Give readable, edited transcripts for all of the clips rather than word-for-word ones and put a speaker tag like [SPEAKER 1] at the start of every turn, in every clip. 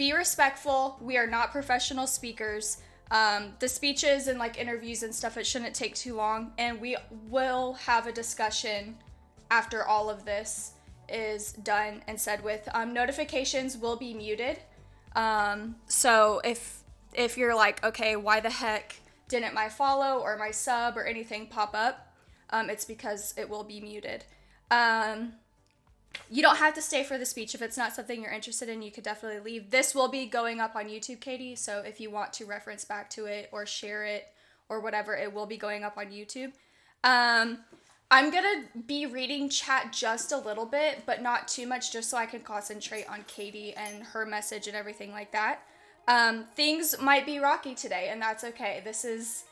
[SPEAKER 1] be respectful. We are not professional speakers. The speeches and like interviews and stuff, it shouldn't take too long. And we will have a discussion after all of this is done and said with. Notifications will be muted. So if you're like, okay, why the heck didn't my follow or my sub or anything pop up? It's because it will be muted. You don't have to stay for the speech. If it's not something you're interested in, you could definitely leave. This will be going up on YouTube, Katie, so if you want to reference back to it or share it or whatever, it will be going up on YouTube. I'm going to be reading chat just a little bit, but not too much, just so I can concentrate on Katie and her message and everything like that. Things might be rocky today, and that's okay. This is...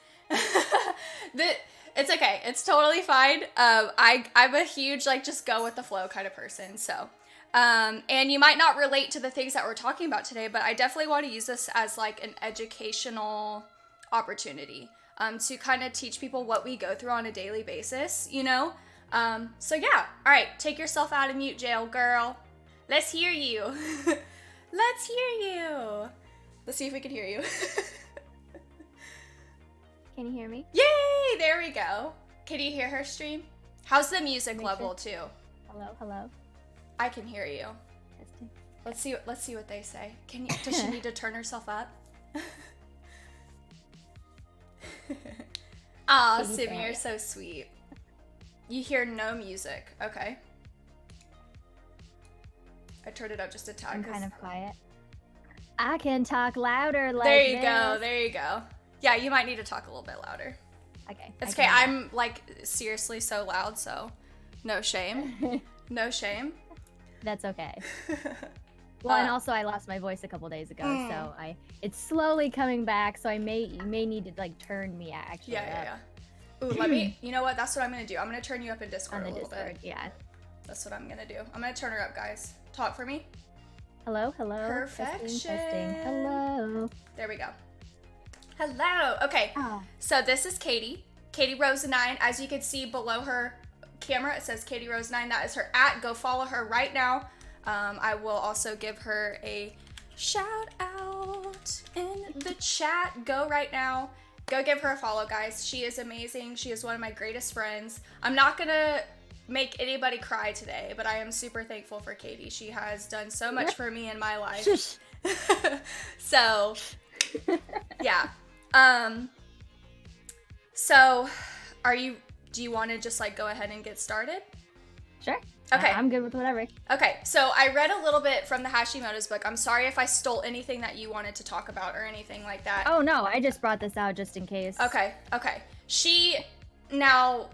[SPEAKER 1] It's okay. It's totally fine. I'm a huge, like, just go with the flow kind of person. So, and you might not relate to the things that we're talking about today, but I definitely want to use this as, like, an educational opportunity, to kind of teach people what we go through on a daily basis, you know? So yeah. All right. Take yourself out of mute jail, girl. Let's hear you. Let's hear you. Let's see if we can hear you.
[SPEAKER 2] Can you hear me?
[SPEAKER 1] Yay! There we go. Can you hear her stream? How's the music level too?
[SPEAKER 2] Hello.
[SPEAKER 1] I can hear you.
[SPEAKER 2] Testing.
[SPEAKER 1] Let's see what they say. Does she need to turn herself up? Aw, Sim, you're so sweet. You hear no music. Okay. I turned it up just a tad.
[SPEAKER 2] I'm kind of quiet. I can talk louder like
[SPEAKER 1] There you
[SPEAKER 2] this.
[SPEAKER 1] go. There you go. Yeah, you might need to talk a little bit louder.
[SPEAKER 2] Okay.
[SPEAKER 1] It's okay. I'm, like, seriously so loud, so no shame. No shame.
[SPEAKER 2] That's okay. Well, and also I lost my voice a couple days ago, so it's slowly coming back, so you may need to, like, turn me actually up.
[SPEAKER 1] Yeah. Ooh, let me, you know what? That's what I'm going to do. I'm going to turn you up in Discord a little bit.
[SPEAKER 2] Yeah.
[SPEAKER 1] That's what I'm going to do. I'm going to turn her up, guys. Talk for me.
[SPEAKER 2] Hello.
[SPEAKER 1] Perfection.
[SPEAKER 2] Testing. Hello.
[SPEAKER 1] There we go. Hello. Okay. So this is Katie. Katy Rose 9. As you can see below her camera, it says Katy Rose 9. That is her @ Go follow her right now. I will also give her a shout out in the chat. Go right now. Go give her a follow, guys. She is amazing. She is one of my greatest friends. I'm not going to make anybody cry today, but I am super thankful for Katie. She has done so much for me in my life. So, yeah. So do you want to just like go ahead and get started?
[SPEAKER 2] Sure.
[SPEAKER 1] Okay.
[SPEAKER 2] I'm good with whatever.
[SPEAKER 1] Okay. So I read a little bit from the Hashimoto's book. I'm sorry if I stole anything that you wanted to talk about or anything like that.
[SPEAKER 2] Oh no, I just brought this out just in case.
[SPEAKER 1] Okay. Now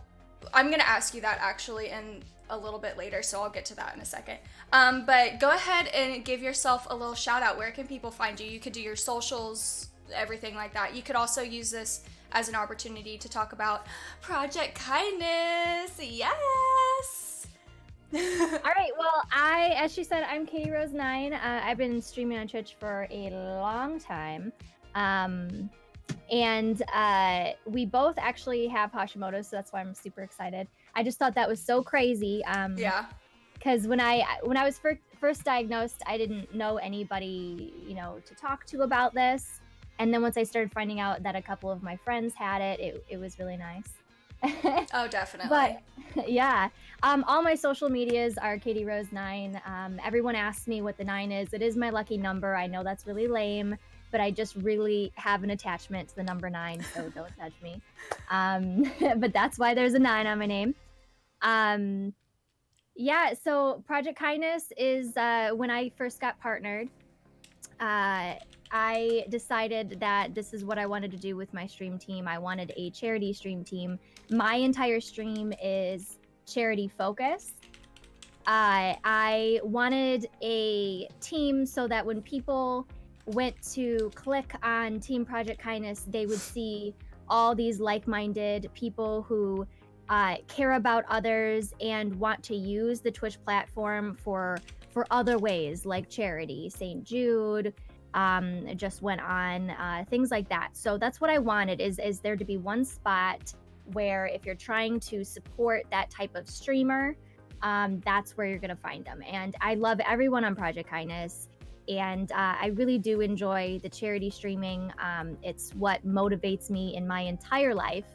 [SPEAKER 1] I'm going to ask you that actually in a little bit later, so I'll get to that in a second. But go ahead and give yourself a little shout out. Where can people find you? You could do your socials, everything like that. You could also use this as an opportunity to talk about Project Kindness. Yes.
[SPEAKER 2] All right. Well, as she said, I'm Katy Rose 9. I've been streaming on Twitch for a long time. And we both actually have Hashimoto, so that's why I'm super excited. I just thought that was so crazy.
[SPEAKER 1] Yeah.
[SPEAKER 2] Because when I was first diagnosed, I didn't know anybody, to talk to about this. And then once I started finding out that a couple of my friends had it was really nice.
[SPEAKER 1] Oh, definitely.
[SPEAKER 2] But yeah, all my social medias are Katy Rose 9. Everyone asks me what the 9 is. It is my lucky number. I know that's really lame, but I just really have an attachment to the number 9, so don't judge me. But that's why there's a 9 on my name. Yeah, so Project Kindness is when I first got partnered. I decided that this is what I wanted to do with my stream team. I wanted a charity stream team. My entire stream is charity focused. I wanted a team so that when people went to click on Team Project Kindness, they would see all these like-minded people who care about others and want to use the Twitch platform for other ways, like charity. St. Jude just went on, things like that. So that's what I wanted, is there to be one spot where if you're trying to support that type of streamer, that's where you're gonna find them. And I love everyone on Project Kindness. And I really do enjoy the charity streaming. It's what motivates me in my entire life.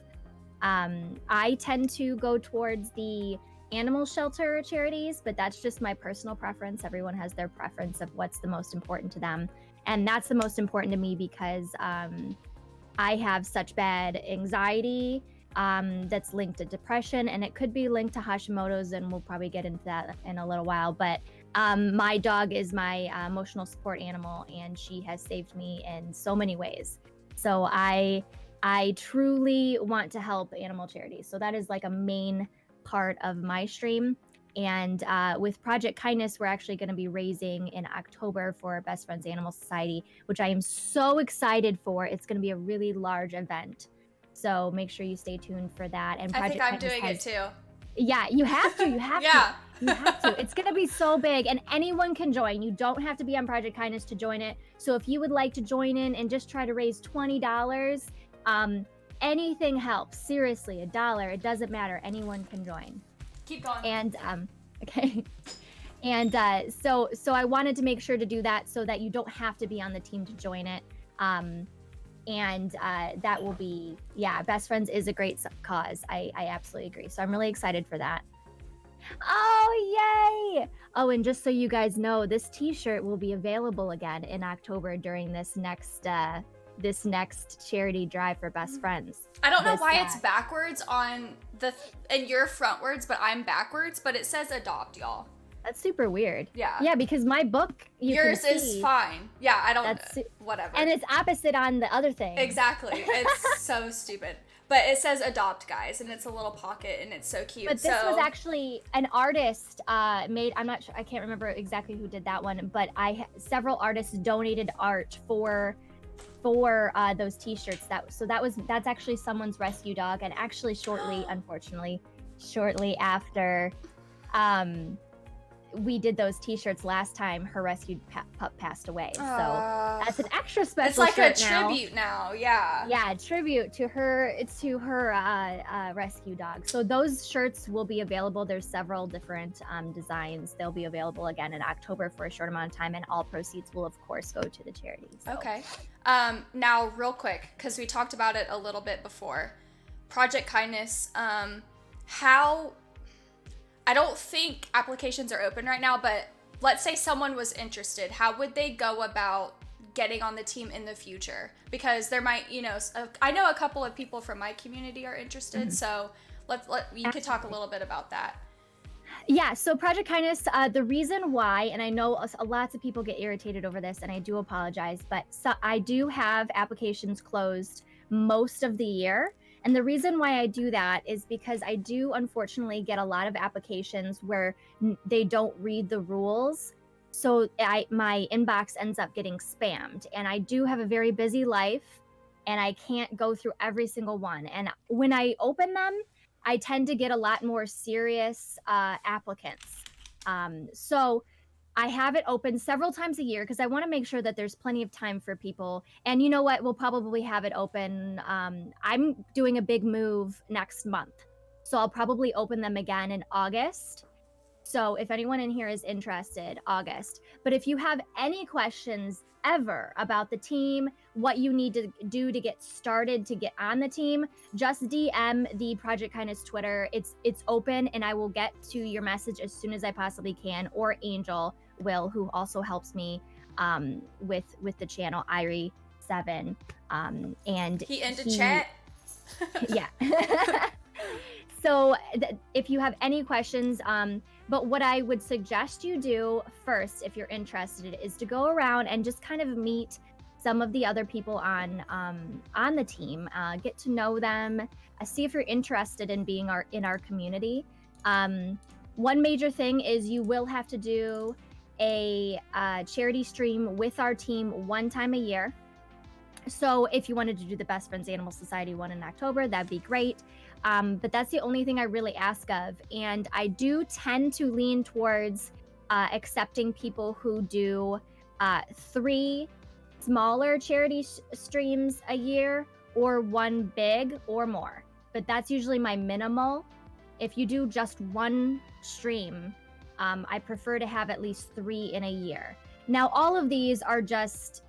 [SPEAKER 2] I tend to go towards the animal shelter charities, but that's just my personal preference. Everyone has their preference of what's the most important to them. And that's the most important to me because I have such bad anxiety that's linked to depression, and it could be linked to Hashimoto's, and we'll probably get into that in a little while. But my dog is my emotional support animal, and she has saved me in so many ways. So I truly want to help animal charities. So that is like a main part of my stream. And with Project Kindness, we're actually going to be raising in October for Best Friends Animal Society, which I am so excited for. It's going to be a really large event. So make sure you stay tuned for that. And Project
[SPEAKER 1] I think I'm doing it too.
[SPEAKER 2] Yeah, you have to. You have
[SPEAKER 1] yeah.
[SPEAKER 2] to. You have to. It's going to be so big, and anyone can join. You don't have to be on Project Kindness to join it. So if you would like to join in and just try to raise $20, anything helps. Seriously, $1. It doesn't matter. Anyone can join.
[SPEAKER 1] Keep going.
[SPEAKER 2] And okay. And so I wanted to make sure to do that so that you don't have to be on the team to join it. And that will be, Best Friends is a great cause. I absolutely agree. So I'm really excited for that. Oh, yay! Oh, and just so you guys know, this t-shirt will be available again in October during this next charity drive for Best Friends.
[SPEAKER 1] I don't know why it's backwards on and you're frontwards, but I'm backwards, but it says adopt, y'all.
[SPEAKER 2] That's super weird.
[SPEAKER 1] Yeah.
[SPEAKER 2] Yeah, because my book,
[SPEAKER 1] yours is fine. Yeah, I don't, whatever.
[SPEAKER 2] And it's opposite on the other thing.
[SPEAKER 1] Exactly. It's so stupid. But it says adopt, guys, and it's a little pocket, and it's so cute.
[SPEAKER 2] But this was actually an artist made, I'm not sure, I can't remember exactly who did that one, but several artists donated art for those t-shirts. That's actually someone's rescue dog, and actually shortly after we did those t-shirts last time, her rescued pup passed away. So that's an extra special.
[SPEAKER 1] It's like a tribute now.
[SPEAKER 2] Yeah, tribute to her. It's to her rescue dog. So those shirts will be available. There's several different designs. They'll be available again in October for a short amount of time, and all proceeds will of course go to the charity. So.
[SPEAKER 1] Okay. Now real quick, because we talked about it a little bit before, Project Kindness, I don't think applications are open right now, but let's say someone was interested. How would they go about getting on the team in the future? Because there might, I know a couple of people from my community are interested, mm-hmm. So you could talk a little bit about that.
[SPEAKER 2] Yeah, so Project Kindness, the reason why, and I know lots of people get irritated over this, and I do apologize, but I do have applications closed most of the year. And the reason why I do that is because I do unfortunately get a lot of applications where they don't read the rules. So my inbox ends up getting spammed. And I do have a very busy life, and I can't go through every single one. And when I open them, I tend to get a lot more serious applicants. So I have it open several times a year because I want to make sure that there's plenty of time for people. And you know what? We'll probably have it open. I'm doing a big move next month, so I'll probably open them again in August. So if anyone in here is interested, August. But if you have any questions ever about the team, what you need to do to get started to get on the team, just DM the Project Kindness Twitter. It's open, and I will get to your message as soon as I possibly can, or Angel will, who also helps me with the channel, Irie7. And
[SPEAKER 1] he ended chat.
[SPEAKER 2] Yeah. So if you have any questions, but what I would suggest you do first, if you're interested, is to go around and just kind of meet some of the other people on the team, get to know them, see if you're interested in being in our community. One major thing is you will have to do a charity stream with our team one time a year. So if you wanted to do the Best Friends Animal Society one in October, that'd be great. But that's the only thing I really ask of. And I do tend to lean towards accepting people who do 3 smaller charity streams a year, or 1 big or more. But that's usually my minimal. If you do just 1 stream, I prefer to have at least 3 in a year. Now, all of these are just,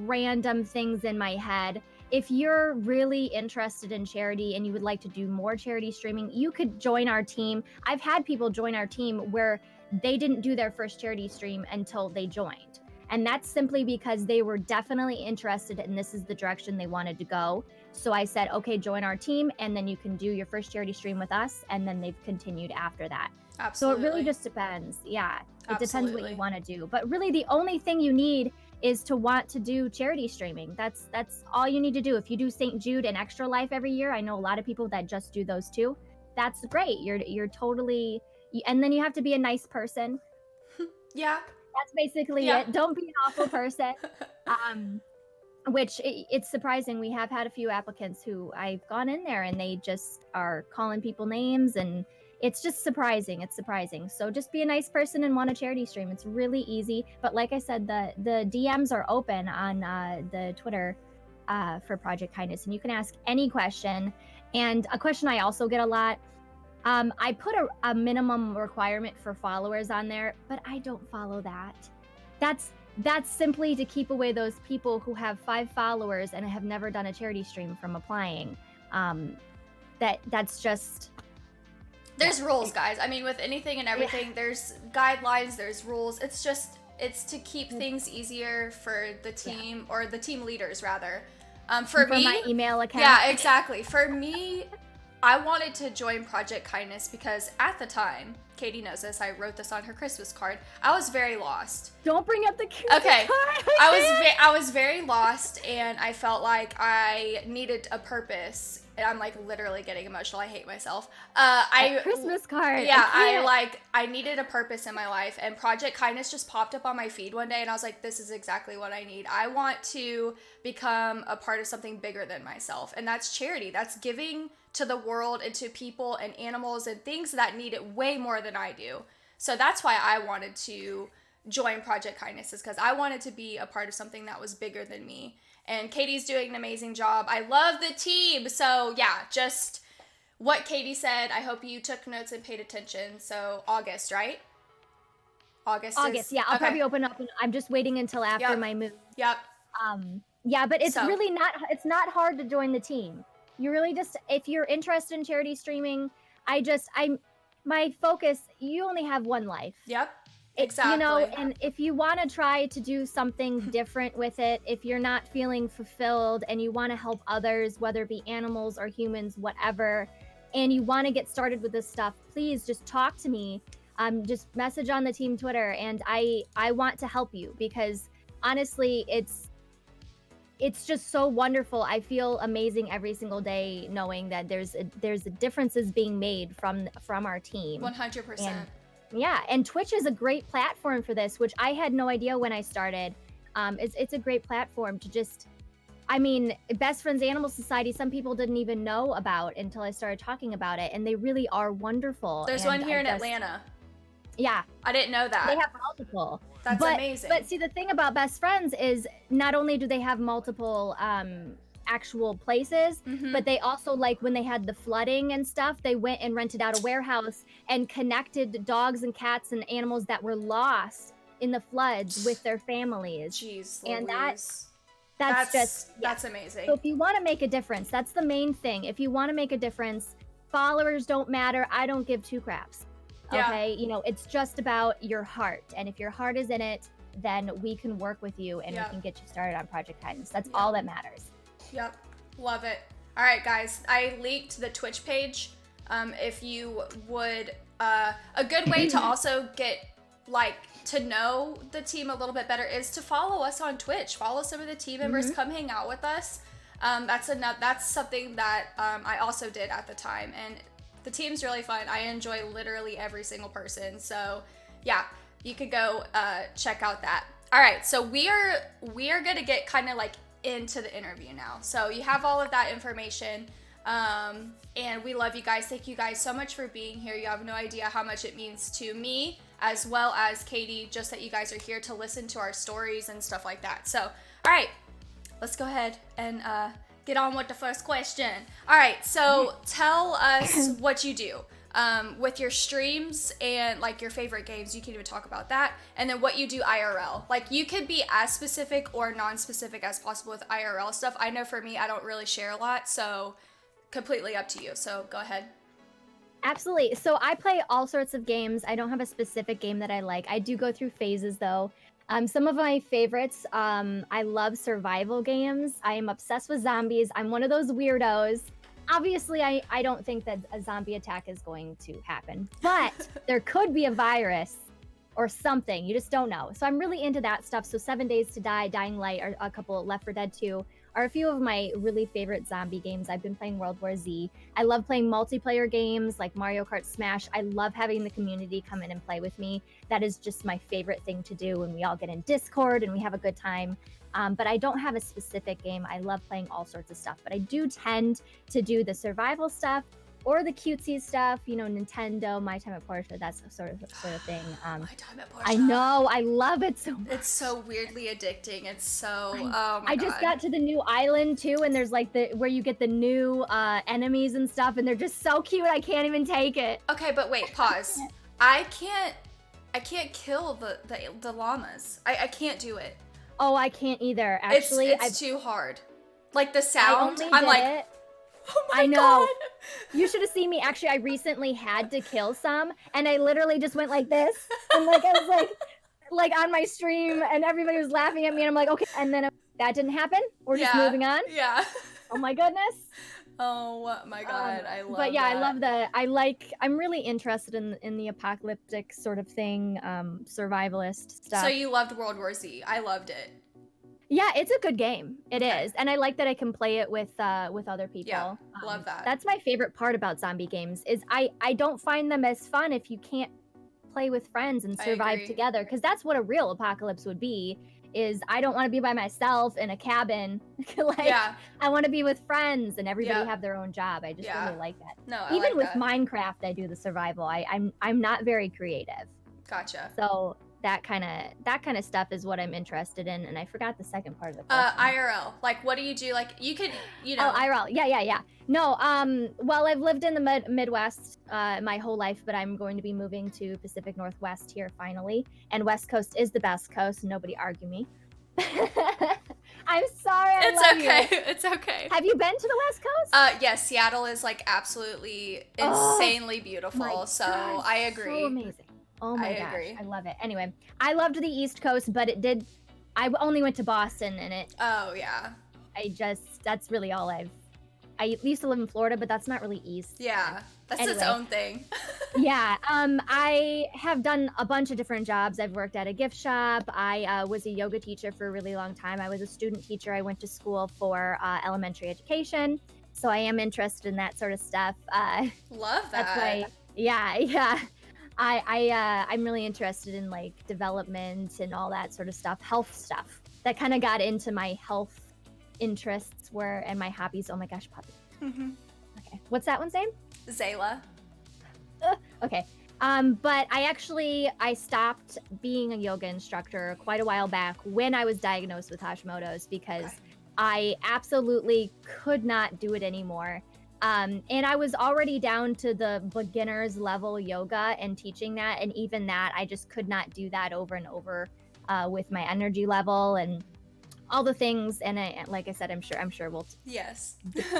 [SPEAKER 2] random things in my head. If you're really interested in charity and you would like to do more charity streaming, you could join our team. I've had people join our team where they didn't do their first charity stream until they joined. And that's simply because they were definitely interested and this is the direction they wanted to go. So I said, okay, join our team and then you can do your first charity stream with us. And then they've continued after that.
[SPEAKER 1] Absolutely.
[SPEAKER 2] So it really just depends. Yeah, it depends what you want to do. But really the only thing you need is to want to do charity streaming. That's all you need to do. If you do St. Jude and Extra Life every year, I know a lot of people that just do those too. That's great. You're totally, and then you have to be a nice person.
[SPEAKER 1] Yeah.
[SPEAKER 2] That's basically it. Don't be an awful person. Which it's surprising. We have had a few applicants who I've gone in there and they just are calling people names and it's just surprising. It's surprising. So just be a nice person and want a charity stream. It's really easy. But like I said, the DMs are open on the Twitter for Project Kindness and you can ask any question. And a question I also get a lot, I put a minimum requirement for followers on there, but I don't follow that. That's simply to keep away those people who have 5 followers and have never done a charity stream from applying. That's just...
[SPEAKER 1] There's rules, guys. I mean, with anything and everything, there's guidelines, there's rules. It's to keep things easier for the team, or the team leaders, rather. For me,
[SPEAKER 2] my email account.
[SPEAKER 1] Yeah, exactly. For me, I wanted to join Project Kindness because at the time, Katie knows this, I wrote this on her Christmas card, I was very lost.
[SPEAKER 2] Don't bring up the Christmas card.
[SPEAKER 1] I was very lost and I felt like I needed a purpose. And I'm like literally getting emotional. I hate myself.
[SPEAKER 2] Christmas card.
[SPEAKER 1] Yeah, I needed a purpose in my life, and Project Kindness just popped up on my feed one day, and I was like, this is exactly what I need. I want to become a part of something bigger than myself, and that's charity. That's giving to the world and to people and animals and things that need it way more than I do. So that's why I wanted to join Project Kindness, is because I wanted to be a part of something that was bigger than me. And Katie's doing an amazing job. I love the team. So yeah, just what Katie said. I hope you took notes and paid attention. So August, right? August,
[SPEAKER 2] yeah. I'll probably open up. I'm just waiting until after my move.
[SPEAKER 1] Yep.
[SPEAKER 2] Yeah, but it's really not, it's not hard to join the team. You really just, if you're interested in charity streaming, my focus, you only have one life.
[SPEAKER 1] Yep. Exactly.
[SPEAKER 2] And if you want to try to do something different with it, if you're not feeling fulfilled and you want to help others, whether it be animals or humans, whatever, and you want to get started with this stuff, please just talk to me. Just message on the team Twitter, and I want to help you because honestly, it's just so wonderful. I feel amazing every single day knowing that there's differences being made from our team.
[SPEAKER 1] 100%.
[SPEAKER 2] Yeah, and Twitch is a great platform for this, which I had no idea when I started. It's a great platform to just, Best Friends Animal Society, some people didn't even know about until I started talking about it, and they really are wonderful.
[SPEAKER 1] There's one here in Atlanta.
[SPEAKER 2] Yeah.
[SPEAKER 1] I didn't know that.
[SPEAKER 2] They have multiple.
[SPEAKER 1] That's amazing.
[SPEAKER 2] But see, the thing about Best Friends is not only do they have multiple actual places, but they also, like when they had the flooding and stuff, they went and rented out a warehouse and connected dogs and cats and animals that were lost in the floods with their families.
[SPEAKER 1] Jeez,
[SPEAKER 2] and
[SPEAKER 1] Louise.
[SPEAKER 2] That's
[SPEAKER 1] amazing.
[SPEAKER 2] So if you want to make a difference, that's the main thing. If you want to make a difference, followers don't matter. I don't give 2 craps. Okay, it's just about your heart, and if your heart is in it, then we can work with you and we can get you started on Project Kindness. That's all that matters.
[SPEAKER 1] Yep. Love it. All right, guys. I leaked the Twitch page. If you would, a good way to also get to know the team a little bit better is to follow us on Twitch. Follow some of the team members. Come hang out with us. That's something that I also did at the time, and the team's really fun. I enjoy literally every single person. So yeah, you could go check out that. All right, so we are gonna get kind of into the interview now. So you have all of that information, and we love you guys. Thank you guys so much for being here. You have no idea how much it means to me as well as Katie, just that you guys are here to listen to our stories and stuff like that. So all right, let's go ahead and get on with the first question. All right, so tell us what you do. with your streams and like your favorite games, you can even talk about that. And then what you do IRL. Like you could be as specific or non-specific as possible with IRL stuff. I know for me, I don't really share a lot, so completely up to you. So go ahead.
[SPEAKER 2] Absolutely. So I play all sorts of games. I don't have a specific game that I like. I do go through phases though. Some of my favorites, I love survival games. I am obsessed with zombies. I'm one of those weirdos. Obviously, I don't think that a zombie attack is going to happen, but there could be a virus or something. You just don't know. So I'm really into that stuff. So 7 Days to Die, Dying Light, or a couple Left 4 Dead 2 are a few of my really favorite zombie games. I've been playing World War Z. I love playing multiplayer games like Mario Kart Smash. I love having the community come in and play with me. That is just my favorite thing to do when we all get in Discord and we have a good time. But I don't have a specific game. I love playing all sorts of stuff, but I do tend to do the survival stuff or the cutesy stuff, you know, Nintendo, My Time at Portia, that's sort of thing.
[SPEAKER 1] My Time at Portia.
[SPEAKER 2] I know, I love it so much.
[SPEAKER 1] It's so weirdly addicting. It's so, oh my God.
[SPEAKER 2] I just got to the new island too, and there's like where you get the new enemies and stuff, and they're just so cute. I can't even take it.
[SPEAKER 1] Okay, but wait, pause. I can't kill the llamas. I can't do it.
[SPEAKER 2] Oh, I can't either. Actually,
[SPEAKER 1] it's too hard. Like the sound, I'm like, oh my
[SPEAKER 2] I know.
[SPEAKER 1] God.
[SPEAKER 2] You should have seen me. Actually, I recently had to kill some, and I literally just went like this, and like I was like on my stream, and everybody was laughing at me, and I'm like, okay, and then that didn't happen. We're just moving on.
[SPEAKER 1] Yeah.
[SPEAKER 2] Oh my goodness.
[SPEAKER 1] Oh my God, I love.
[SPEAKER 2] But yeah,
[SPEAKER 1] that.
[SPEAKER 2] I love I'm really interested in the apocalyptic sort of thing, survivalist stuff.
[SPEAKER 1] So you loved World War Z. I loved it.
[SPEAKER 2] Yeah, it's a good game. It is, and I like that I can play it with other people.
[SPEAKER 1] Yeah, love that.
[SPEAKER 2] That's my favorite part about zombie games is I don't find them as fun if you can't play with friends and survive together, because that's what a real apocalypse would be. Is I don't want to be by myself in a cabin. I want to be with friends and everybody have their own job. I just really like that.
[SPEAKER 1] No,
[SPEAKER 2] even with Minecraft, I do the survival. I'm not very creative.
[SPEAKER 1] Gotcha.
[SPEAKER 2] So that kind of stuff is what I'm interested in, and I forgot the second part of the question.
[SPEAKER 1] IRL, like what do you do? Like you could, you know.
[SPEAKER 2] Oh, IRL, yeah. No, well, I've lived in the Midwest my whole life, but I'm going to be moving to Pacific Northwest here finally, and West Coast is the best coast. Nobody argue me. I'm sorry.
[SPEAKER 1] It's okay.
[SPEAKER 2] Have you been to the West Coast?
[SPEAKER 1] Yes, Seattle is like absolutely insanely beautiful. So
[SPEAKER 2] God,
[SPEAKER 1] I agree.
[SPEAKER 2] So amazing. Oh my gosh,
[SPEAKER 1] agree.
[SPEAKER 2] I love it. Anyway, I loved the East Coast, but I only went to Boston, and
[SPEAKER 1] oh yeah.
[SPEAKER 2] That's really all I used to live in Florida, but that's not really East.
[SPEAKER 1] Yeah, that's its own thing.
[SPEAKER 2] Yeah, I have done a bunch of different jobs. I've worked at a gift shop. I was a yoga teacher for a really long time. I was a student teacher. I went to school for elementary education, so I am interested in that sort of stuff.
[SPEAKER 1] Love that.
[SPEAKER 2] That's why, yeah. I'm really interested in like development and all that sort of stuff, health stuff. That kind of got into my health interests and my hobbies. Oh my gosh, puppy.
[SPEAKER 1] Mm-hmm.
[SPEAKER 2] Okay, what's that one's name?
[SPEAKER 1] Zayla.
[SPEAKER 2] Okay. But I stopped being a yoga instructor quite a while back when I was diagnosed with Hashimoto's because I absolutely could not do it anymore. And I was already down to the beginner's level yoga and teaching that. And even that, I just could not do that over and over with my energy level and all the things. And like I said, I'm sure we'll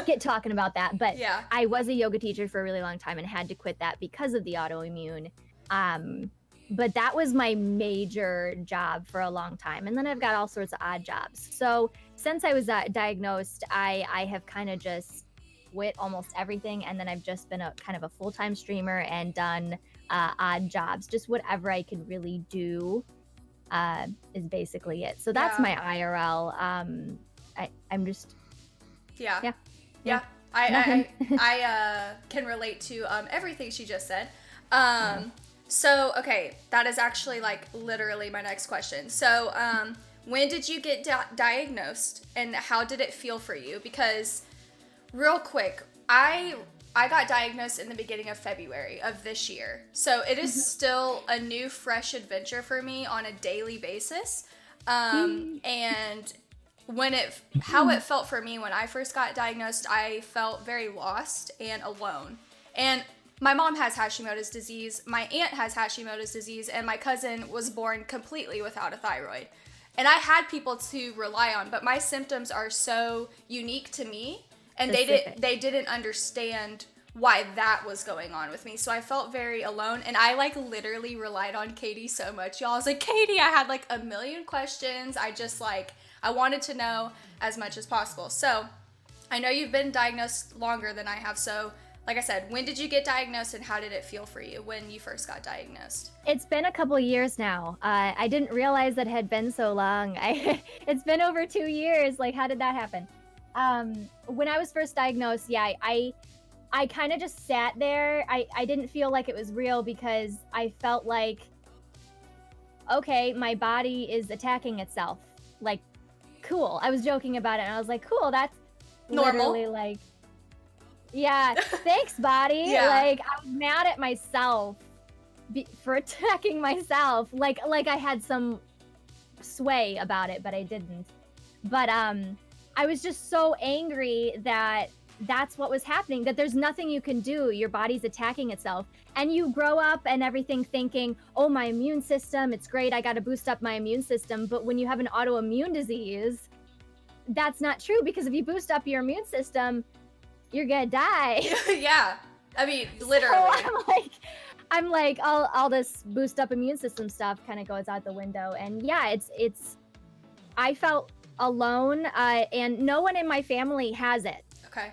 [SPEAKER 2] get talking about that. But
[SPEAKER 1] yeah.
[SPEAKER 2] I was a yoga teacher for a really long time and had to quit that because of the autoimmune. But that was my major job for a long time. And then I've got all sorts of odd jobs. So since I was diagnosed, I have kind of just quit almost everything, and then I've just been a kind of a full-time streamer and done odd jobs, just whatever I can really do is basically it. So that's my IRL. I'm just
[SPEAKER 1] yeah. I can relate to everything she just said. So okay, that is actually like literally my next question. So when did you get diagnosed, and how did it feel for you? Because real quick, I got diagnosed in the beginning of February of this year. So it is still a new, fresh adventure for me on a daily basis. And how it felt for me when I first got diagnosed, I felt very lost and alone. And my mom has Hashimoto's disease, my aunt has Hashimoto's disease, and my cousin was born completely without a thyroid. And I had people to rely on, but my symptoms are so unique to me, and they didn't understand why that was going on with me. So I felt very alone, and I like literally relied on Katy so much, y'all. I was like, Katy, I had like a million questions. I wanted to know as much as possible. So I know you've been diagnosed longer than I have. So like I said, when did you get diagnosed, and how did it feel for you when you first got diagnosed?
[SPEAKER 2] It's been a couple of years now. I didn't realize that it had been so long. It's been over 2 years. Like, how did that happen? When I was first diagnosed, yeah, I kind of just sat there. I didn't feel like it was real because I felt like, okay, my body is attacking itself. Like, cool. I was joking about it, and I was like, cool, that's
[SPEAKER 1] normal.
[SPEAKER 2] Literally like, yeah, thanks, body.
[SPEAKER 1] Yeah.
[SPEAKER 2] Like, I was mad at myself for attacking myself. Like I had some sway about it, but I didn't. But I was just so angry that that's what was happening, that there's nothing you can do. Your body's attacking itself. And you grow up and everything thinking, oh, my immune system, it's great. I got to boost up my immune system. But when you have an autoimmune disease, that's not true, because if you boost up your immune system, you're gonna die.
[SPEAKER 1] Yeah, I mean, literally.
[SPEAKER 2] So I'm like, all this boost up immune system stuff kind of goes out the window. And yeah, it's. I felt alone, and no one in my family has it.
[SPEAKER 1] Okay.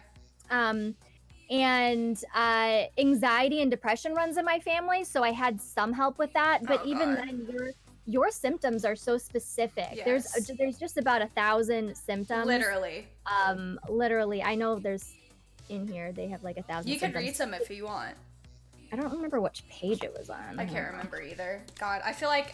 [SPEAKER 2] And anxiety and depression runs in my family, so I had some help with that. But even then, your symptoms are so specific.
[SPEAKER 1] Yes.
[SPEAKER 2] There's just about 1,000 symptoms.
[SPEAKER 1] Literally.
[SPEAKER 2] Literally, I know there's. In here they have like 1,000
[SPEAKER 1] You can read some if you want.
[SPEAKER 2] I don't remember which page it was on.
[SPEAKER 1] I can't remember either. God, I feel like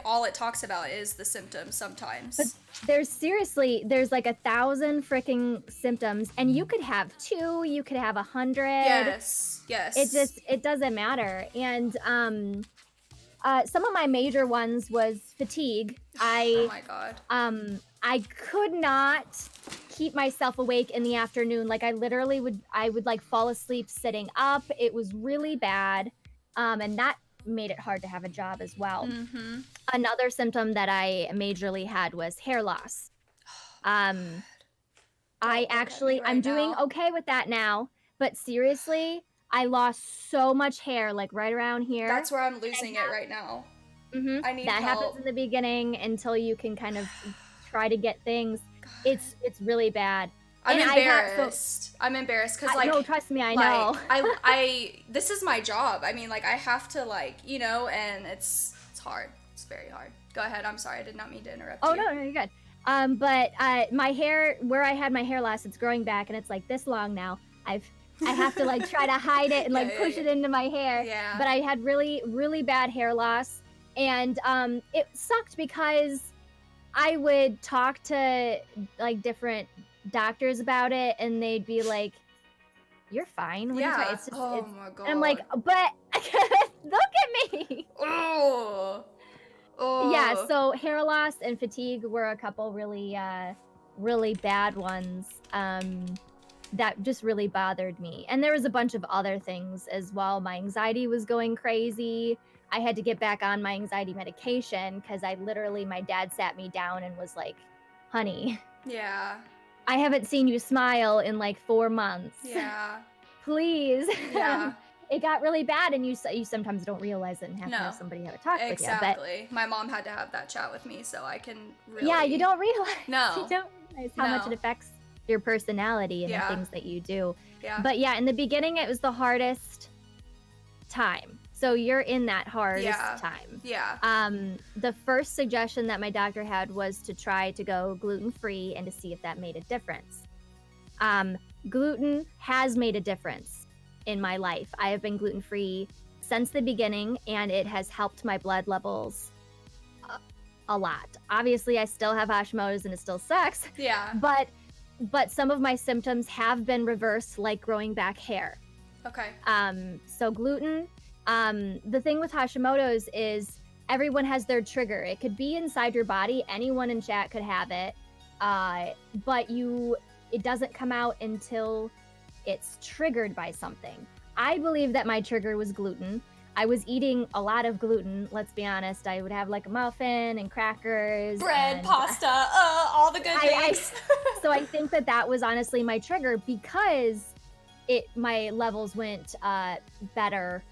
[SPEAKER 1] all it talks about is the symptoms sometimes.
[SPEAKER 2] But there's like 1,000 freaking symptoms, and you could have 2, you could have 100.
[SPEAKER 1] Yes.
[SPEAKER 2] It doesn't matter. And some of my major ones was fatigue.
[SPEAKER 1] Oh my God.
[SPEAKER 2] I could not keep myself awake in the afternoon. Like, I literally would like fall asleep sitting up. It was really bad. And that made it hard to have a job as well.
[SPEAKER 1] Mm-hmm.
[SPEAKER 2] Another symptom that I majorly had was hair loss. I'm doing okay with that now, but seriously, I lost so much hair, like right around here.
[SPEAKER 1] That's where I'm losing it right now.
[SPEAKER 2] Mm-hmm.
[SPEAKER 1] I need
[SPEAKER 2] that
[SPEAKER 1] help.
[SPEAKER 2] happens in the beginning until you can kind of try to get things. It's really bad.
[SPEAKER 1] I'm embarrassed. I'm embarrassed because, like,
[SPEAKER 2] no, trust me, I know.
[SPEAKER 1] I this is my job. I mean, like, I have to, like, and it's hard. It's very hard. Go ahead. I'm sorry. I did not mean to interrupt you.
[SPEAKER 2] Oh, no, you're good. But my hair, where I had my hair loss, it's growing back, and it's like this long now. I have to like try to hide it and like push it into my hair.
[SPEAKER 1] Yeah.
[SPEAKER 2] But I had really, really bad hair loss, and it sucked because I would talk to like different doctors about it, and they'd be like, "You're fine."
[SPEAKER 1] Yeah.
[SPEAKER 2] It's just,
[SPEAKER 1] oh my God.
[SPEAKER 2] And I'm like, but look at me.
[SPEAKER 1] Oh.
[SPEAKER 2] Yeah. So hair loss and fatigue were a couple really, really bad ones. That just really bothered me. And there was a bunch of other things as well. My anxiety was going crazy. I had to get back on my anxiety medication because my dad sat me down and was like, honey.
[SPEAKER 1] Yeah.
[SPEAKER 2] I haven't seen you smile in like 4 months.
[SPEAKER 1] Yeah.
[SPEAKER 2] Please.
[SPEAKER 1] Yeah.
[SPEAKER 2] It got really bad, and you sometimes don't realize it and have to have somebody have a talk with you.
[SPEAKER 1] Exactly. My mom had to have that chat with me, so I can really...
[SPEAKER 2] Yeah, you don't realize.
[SPEAKER 1] No.
[SPEAKER 2] You don't realize how much it affects your personality and the things that you do.
[SPEAKER 1] Yeah.
[SPEAKER 2] But yeah, in the beginning, it was the hardest time. So you're in that hardest time.
[SPEAKER 1] Yeah.
[SPEAKER 2] The first suggestion that my doctor had was to try to go gluten-free and to see if that made a difference. Gluten has made a difference in my life. I have been gluten-free since the beginning, and it has helped my blood levels a lot. Obviously, I still have Hashimoto's and it still sucks.
[SPEAKER 1] Yeah.
[SPEAKER 2] But some of my symptoms have been reversed, like growing back hair.
[SPEAKER 1] Okay.
[SPEAKER 2] So gluten, the thing with Hashimoto's is everyone has their trigger. It could be inside your body. Anyone in chat could have it. But it doesn't come out until it's triggered by something. I believe that my trigger was gluten. I was eating a lot of gluten, let's be honest. I would have like a muffin and crackers.
[SPEAKER 1] Bread,
[SPEAKER 2] and
[SPEAKER 1] pasta, all the good things.
[SPEAKER 2] So I think that was honestly my trigger, because my levels went better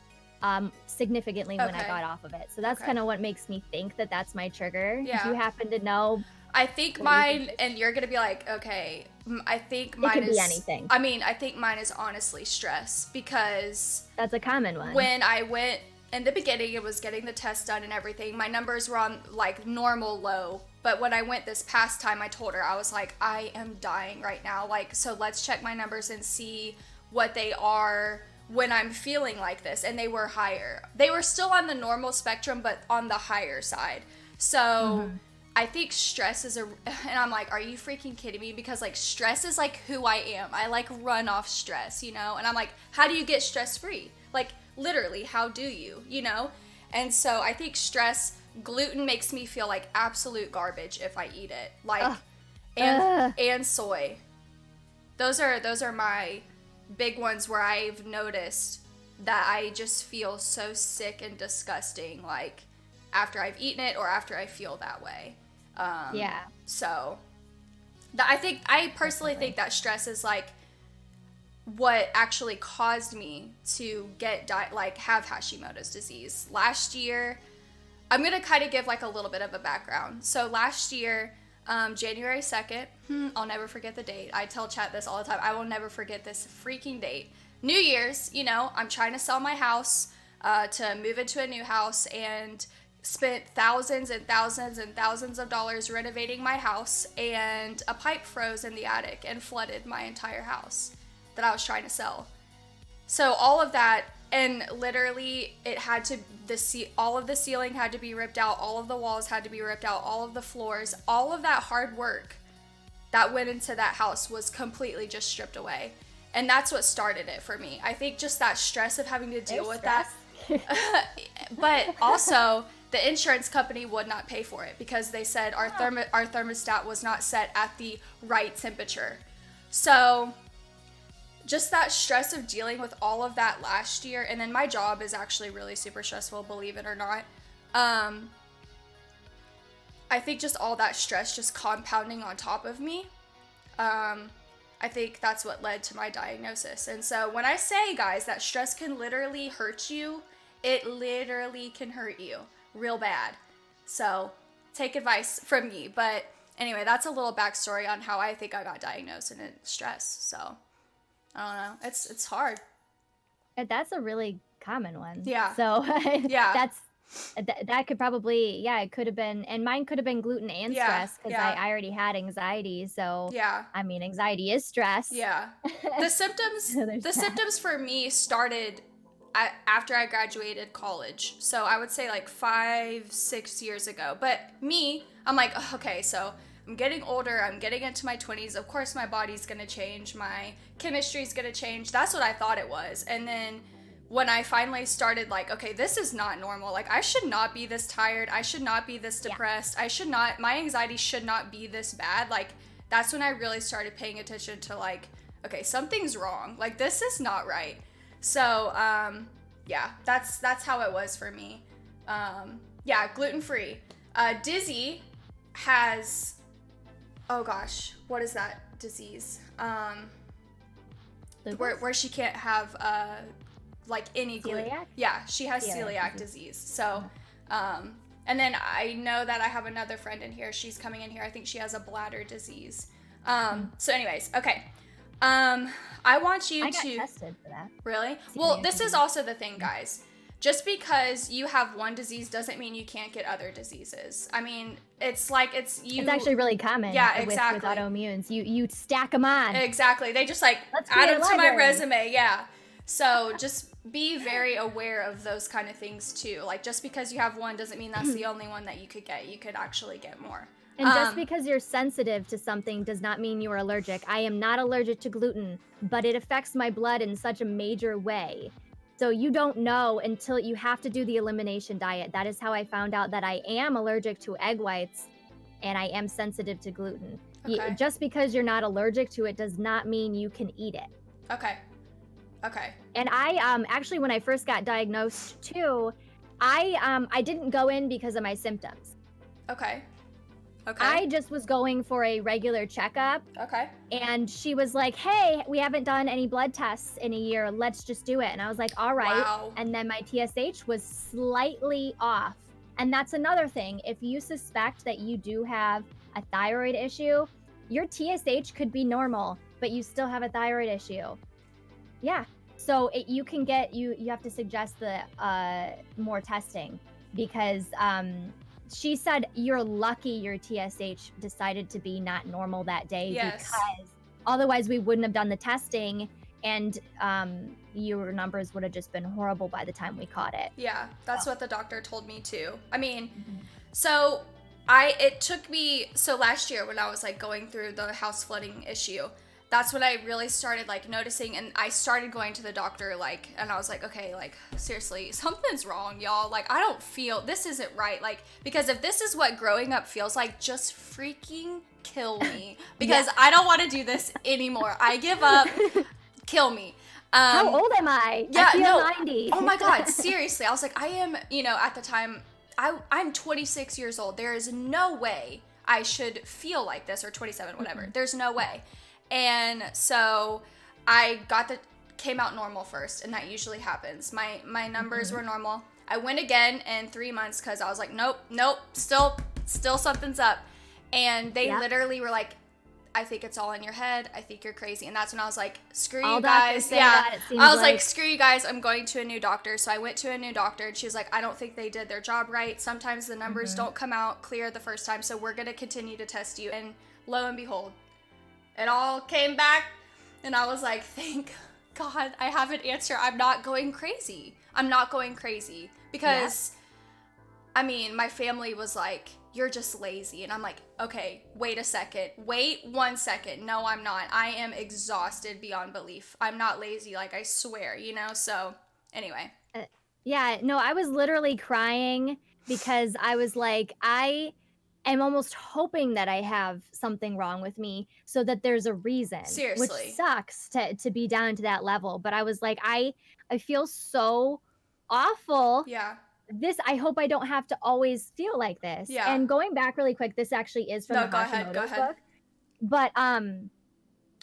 [SPEAKER 2] significantly when I got off of it. So that's kind of what makes me think that that's my trigger.
[SPEAKER 1] Yeah.
[SPEAKER 2] Do you happen to know?
[SPEAKER 1] I think mine, and you're gonna be like, okay, I think mine
[SPEAKER 2] could be anything.
[SPEAKER 1] I mean, I think mine is honestly stress, because
[SPEAKER 2] that's a common one.
[SPEAKER 1] When I went in the beginning, it was getting the test done and everything. My numbers were on like normal low, but when I went this past time, I told her, I was like, I am dying right now. Like, so let's check my numbers and see what they are when I'm feeling like this. And they were higher. They were still on the normal spectrum, but on the higher side. So I think stress is and I'm like, are you freaking kidding me? Because like stress is like who I am. I like run off stress, you know? And I'm like, how do you get stress free? Like literally, how do you, you know? And so I think gluten makes me feel like absolute garbage if I eat it. Like, and soy. Those are my big ones where I've noticed that I just feel so sick and disgusting, like after I've eaten it or after I feel that way. So I personally think that stress is like what actually caused me to have Hashimoto's disease. Last year, I'm gonna kind of give like a little bit of a background. So last year, January 2nd, I'll never forget the date. I tell chat this all the time. I will never forget this freaking date. New Year's, you know, I'm trying to sell my house to move into a new house, and spent thousands and thousands and thousands of dollars renovating my house, and a pipe froze in the attic and flooded my entire house that I was trying to sell. So all of that, and literally it had to, all of the ceiling had to be ripped out, all of the walls had to be ripped out, all of the floors, all of that hard work that went into that house was completely just stripped away. And that's what started it for me. I think just that stress of having to deal with that. But also, the insurance company would not pay for it because they said our thermostat was not set at the right temperature. So just that stress of dealing with all of that last year, and then my job is actually really super stressful, believe it or not. I think just all that stress just compounding on top of me, I think that's what led to my diagnosis. And so when I say, guys, that stress can literally hurt you, it literally can hurt you real bad. So take advice from me. But anyway, that's a little backstory on how I think I got diagnosed, and it's stress. So I don't know. It's hard.
[SPEAKER 2] That's a really common one.
[SPEAKER 1] Yeah.
[SPEAKER 2] So
[SPEAKER 1] yeah,
[SPEAKER 2] that could probably, it could have been, and mine could have been gluten and stress, because I already had anxiety. So I mean, anxiety is stress.
[SPEAKER 1] Yeah. The symptoms for me started after I graduated college. So I would say like 5-6 years ago. But me, I'm like, okay, so I'm getting older, I'm getting into my 20s, of course my body's gonna change, my chemistry's gonna change. That's what I thought it was. And then when I finally started like, okay, this is not normal. Like, I should not be this tired. I should not be this depressed. My anxiety should not be this bad. Like, that's when I really started paying attention to like, okay, something's wrong. Like, this is not right. So, that's how it was for me. Gluten-free. Dizzy has, oh gosh, what is that disease? Where she can't have, like any gluten.
[SPEAKER 2] Celiac?
[SPEAKER 1] Yeah, she has celiac disease. So, and then I know that I have another friend in here. She's coming in here. I think she has a bladder disease. So anyways, okay. I want you
[SPEAKER 2] I got
[SPEAKER 1] to
[SPEAKER 2] tested for that.
[SPEAKER 1] Really? Well, this is also the thing, guys. Just because you have one disease doesn't mean you can't get other diseases. I mean, it's actually
[SPEAKER 2] really common.
[SPEAKER 1] Yeah,
[SPEAKER 2] with
[SPEAKER 1] exactly.
[SPEAKER 2] With autoimmunes, you stack them on.
[SPEAKER 1] Exactly. They just like add them to my resume. Yeah. So just be very aware of those kind of things too. Like, just because you have one doesn't mean that's the only one that you could get. You could actually get more.
[SPEAKER 2] And just because you're sensitive to something does not mean you are allergic. I am not allergic to gluten, but it affects my blood in such a major way. So you don't know until you have to do the elimination diet. That is how I found out that I am allergic to egg whites and I am sensitive to gluten.
[SPEAKER 1] Okay.
[SPEAKER 2] Just because you're not allergic to it does not mean you can eat it.
[SPEAKER 1] Okay. Okay.
[SPEAKER 2] And I actually, when I first got diagnosed too, I didn't go in because of my symptoms.
[SPEAKER 1] Okay. Okay.
[SPEAKER 2] I just was going for a regular checkup.
[SPEAKER 1] Okay.
[SPEAKER 2] And she was like, "Hey, we haven't done any blood tests in a year. Let's just do it." And I was like, "All right."
[SPEAKER 1] Wow.
[SPEAKER 2] And then my TSH was slightly off. And that's another thing. If you suspect that you do have a thyroid issue, your TSH could be normal, but you still have a thyroid issue. Yeah. So you can get you have to suggest the more testing because she said you're lucky your TSH decided to be not normal that day
[SPEAKER 1] Yes.
[SPEAKER 2] because otherwise we wouldn't have done the testing and your numbers would have just been horrible by the time we caught it.
[SPEAKER 1] Yeah, that's what the doctor told me too. I mean,
[SPEAKER 2] Mhm.
[SPEAKER 1] so it took me, so last year when I was like going through the house flooding issue, that's when I really started like noticing, and I started going to the doctor, like, and I was like, okay, like seriously, something's wrong, y'all. Like, I don't feel, this isn't right. Like, because if this is what growing up feels like, just freaking kill me because
[SPEAKER 2] Yeah.
[SPEAKER 1] I don't want to do this anymore. I give up. Kill me.
[SPEAKER 2] How old am I?
[SPEAKER 1] Yeah,
[SPEAKER 2] I feel
[SPEAKER 1] no.
[SPEAKER 2] 90.
[SPEAKER 1] Oh my God, seriously. I was like, I am, at the time, I'm 26 years old. There is no way I should feel like this, or 27, whatever.
[SPEAKER 2] Mm-hmm.
[SPEAKER 1] There's no way. And so came out normal first, and that usually happens. My numbers were normal. I went again in 3 months because I was like, nope, still something's up. And they literally were like, I think it's all in your head. I think you're crazy. And that's when I was like, screw
[SPEAKER 2] All
[SPEAKER 1] you guys.
[SPEAKER 2] say
[SPEAKER 1] Yeah.
[SPEAKER 2] that, it seems
[SPEAKER 1] I was like, screw you guys. I'm going to a new doctor. So I went to a new doctor, and she was like, I don't think they did their job right. Sometimes the numbers don't come out clear the first time. So we're going to continue to test you. And lo and behold, it all came back. And I was like, thank God I have an answer. I'm not going crazy. Because, I mean, my family was like, you're just lazy. And I'm like, okay, wait a second. Wait 1 second. No, I'm not. I am exhausted beyond belief. I'm not lazy, like I swear, So, anyway.
[SPEAKER 2] Yeah, no, I was literally crying because I was like, I am almost hoping that I have something wrong with me so that there's a reason. Which
[SPEAKER 1] Seriously.
[SPEAKER 2] sucks to be down to that level. But I was like, I feel so awful.
[SPEAKER 1] Yeah.
[SPEAKER 2] I hope I don't have to always feel like this.
[SPEAKER 1] Yeah.
[SPEAKER 2] And going back really quick, this actually is from the Hashimoto's book. But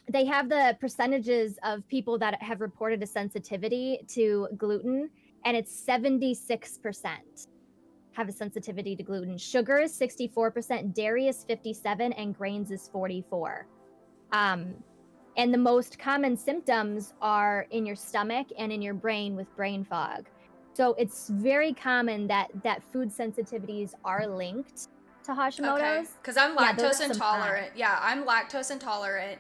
[SPEAKER 2] they have the percentages of people that have reported a sensitivity to gluten, and it's 76% have a sensitivity to gluten. Sugar is 64%, dairy is 57%, and grains is 44%. And the most common symptoms are in your stomach and in your brain with brain fog. So it's very common that food sensitivities are linked to Hashimoto's.
[SPEAKER 1] Okay, because I'm lactose intolerant. Yeah, I'm lactose intolerant.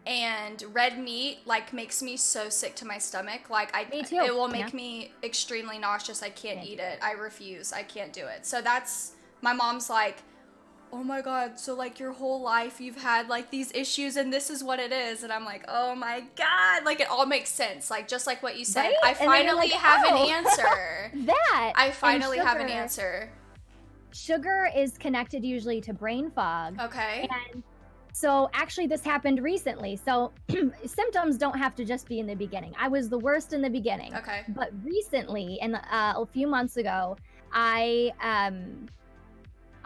[SPEAKER 1] And red meat like makes me so sick to my stomach. Like
[SPEAKER 2] Me too.
[SPEAKER 1] It will make me extremely nauseous. I can't eat it. I refuse. I can't do it. So that's, my mom's like, oh my God, so like your whole life you've had like these issues and this is what it is. And I'm like, oh my God, like it all makes sense. Like just like what you said,
[SPEAKER 2] Right?
[SPEAKER 1] I finally have an answer. I finally have an
[SPEAKER 2] sugar.
[SPEAKER 1] answer.
[SPEAKER 2] Sugar is connected usually to brain fog.
[SPEAKER 1] Okay.
[SPEAKER 2] And so actually this happened recently. So symptoms don't have to just be in the beginning. I was the worst in the beginning.
[SPEAKER 1] Okay.
[SPEAKER 2] But recently, and a few months ago, I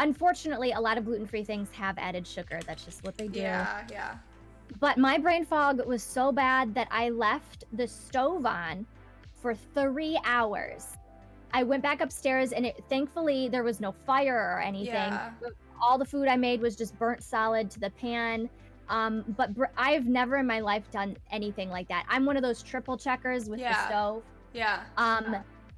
[SPEAKER 2] unfortunately a lot of gluten-free things have added sugar. That's just what they do.
[SPEAKER 1] Yeah.
[SPEAKER 2] But my brain fog was so bad that I left the stove on for 3 hours. I went back upstairs and thankfully there was no fire or anything.
[SPEAKER 1] Yeah.
[SPEAKER 2] All the food I made was just burnt solid to the pan. But I've never in my life done anything like that. I'm one of those triple checkers with the stove.
[SPEAKER 1] Yeah.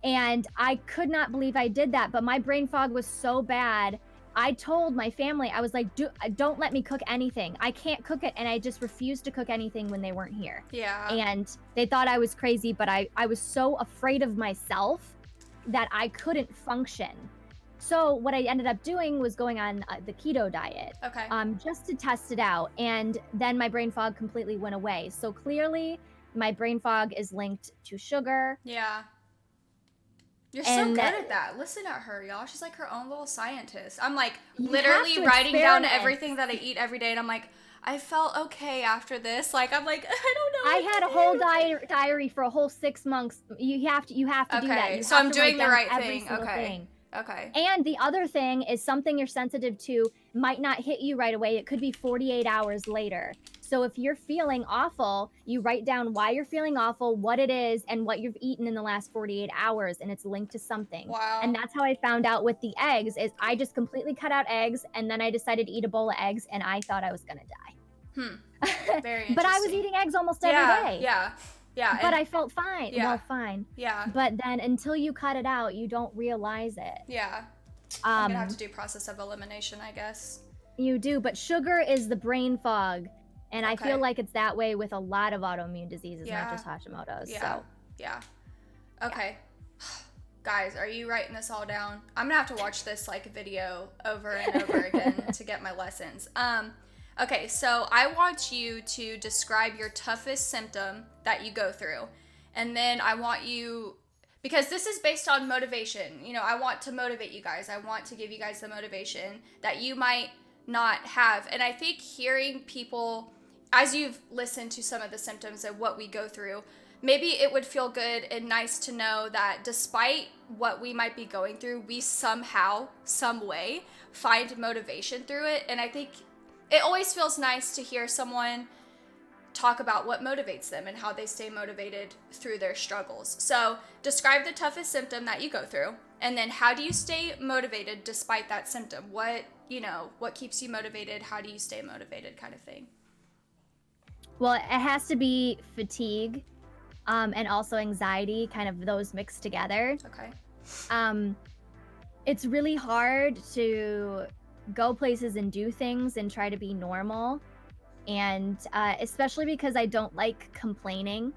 [SPEAKER 2] And I could not believe I did that, but my brain fog was so bad. I told my family, I was like, don't let me cook anything. I can't cook it. And I just refused to cook anything when they weren't here.
[SPEAKER 1] Yeah.
[SPEAKER 2] And they thought I was crazy, but I was so afraid of myself that I couldn't function. So what I ended up doing was going on the keto diet.
[SPEAKER 1] Okay.
[SPEAKER 2] Just to test it out. And then my brain fog completely went away. So clearly my brain fog is linked to sugar.
[SPEAKER 1] Yeah. You're so good at that. Listen at her, y'all. She's like her own little scientist. I'm like literally writing down everything that I eat every day, and I'm like, I felt okay after this. Like, I'm like, I don't know.
[SPEAKER 2] I had a whole diary for a whole 6 months. You have to do that. You
[SPEAKER 1] so
[SPEAKER 2] have
[SPEAKER 1] I'm
[SPEAKER 2] to
[SPEAKER 1] doing
[SPEAKER 2] write
[SPEAKER 1] the
[SPEAKER 2] down
[SPEAKER 1] right
[SPEAKER 2] every
[SPEAKER 1] thing.
[SPEAKER 2] single
[SPEAKER 1] Okay.
[SPEAKER 2] thing.
[SPEAKER 1] Okay.
[SPEAKER 2] And the other thing is something you're sensitive to might not hit you right away. It could be 48 hours later. So if you're feeling awful, you write down why you're feeling awful, what it is, and what you've eaten in the last 48 hours, and it's linked to something.
[SPEAKER 1] Wow.
[SPEAKER 2] And that's how I found out with the eggs is I just completely cut out eggs, and then I decided to eat a bowl of eggs, and I thought I was going to die.
[SPEAKER 1] Very interesting.
[SPEAKER 2] But I was eating eggs almost every day.
[SPEAKER 1] Yeah.
[SPEAKER 2] But I felt fine.
[SPEAKER 1] Yeah.
[SPEAKER 2] Well, fine.
[SPEAKER 1] Yeah.
[SPEAKER 2] But then until you cut it out, you don't realize it.
[SPEAKER 1] Yeah. I'm gonna have to do process of elimination, I guess.
[SPEAKER 2] You do, but sugar is the brain fog. And I feel like it's that way with a lot of autoimmune diseases, not just Hashimoto's.
[SPEAKER 1] Yeah. Okay. Guys, are you writing this all down? I'm gonna have to watch this like video over and over again to get my lessons. Okay, so I want you to describe your toughest symptom that you go through. And then I want you, because this is based on motivation. You know, I want to motivate you guys. I want to give you guys the motivation that you might not have. And I think hearing people, as you've listened to some of the symptoms of what we go through, maybe it would feel good and nice to know that despite what we might be going through, we somehow, some way, find motivation through it. And I think it always feels nice to hear someone talk about what motivates them and how they stay motivated through their struggles. So describe the toughest symptom that you go through, and then how do you stay motivated despite that symptom? What keeps you motivated? How do you stay motivated, kind of thing?
[SPEAKER 2] Well, it has to be fatigue, and also anxiety, kind of those mixed together.
[SPEAKER 1] Okay.
[SPEAKER 2] It's really hard to go places and do things and try to be normal. And especially because I don't like complaining.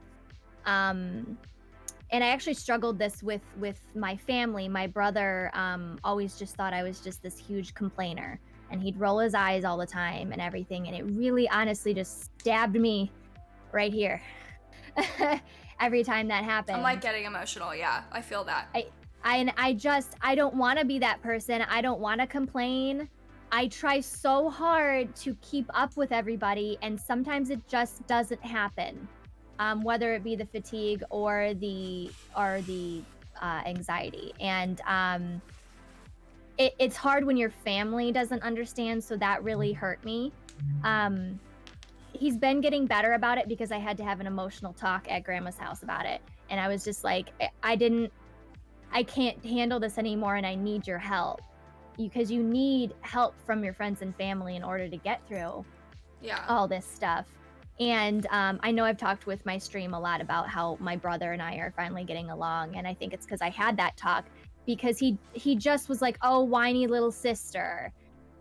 [SPEAKER 2] And I actually struggled this with my family. My brother always just thought I was just this huge complainer, and he'd roll his eyes all the time and everything. And it really honestly just stabbed me right here every time that happened.
[SPEAKER 1] I'm like getting emotional. Yeah, I feel that.
[SPEAKER 2] I don't want to be that person. I don't want to complain. I try so hard to keep up with everybody, and sometimes it just doesn't happen. Whether it be the fatigue or the anxiety, and it's hard when your family doesn't understand. So that really hurt me. He's been getting better about it because I had to have an emotional talk at Grandma's house about it, and I was just like, I can't handle this anymore, and I need your help. Because you need help from your friends and family in order to get through all this stuff. And I know I've talked with my stream a lot about how my brother and I are finally getting along, and I think it's because I had that talk, because he just was like, oh, whiny little sister.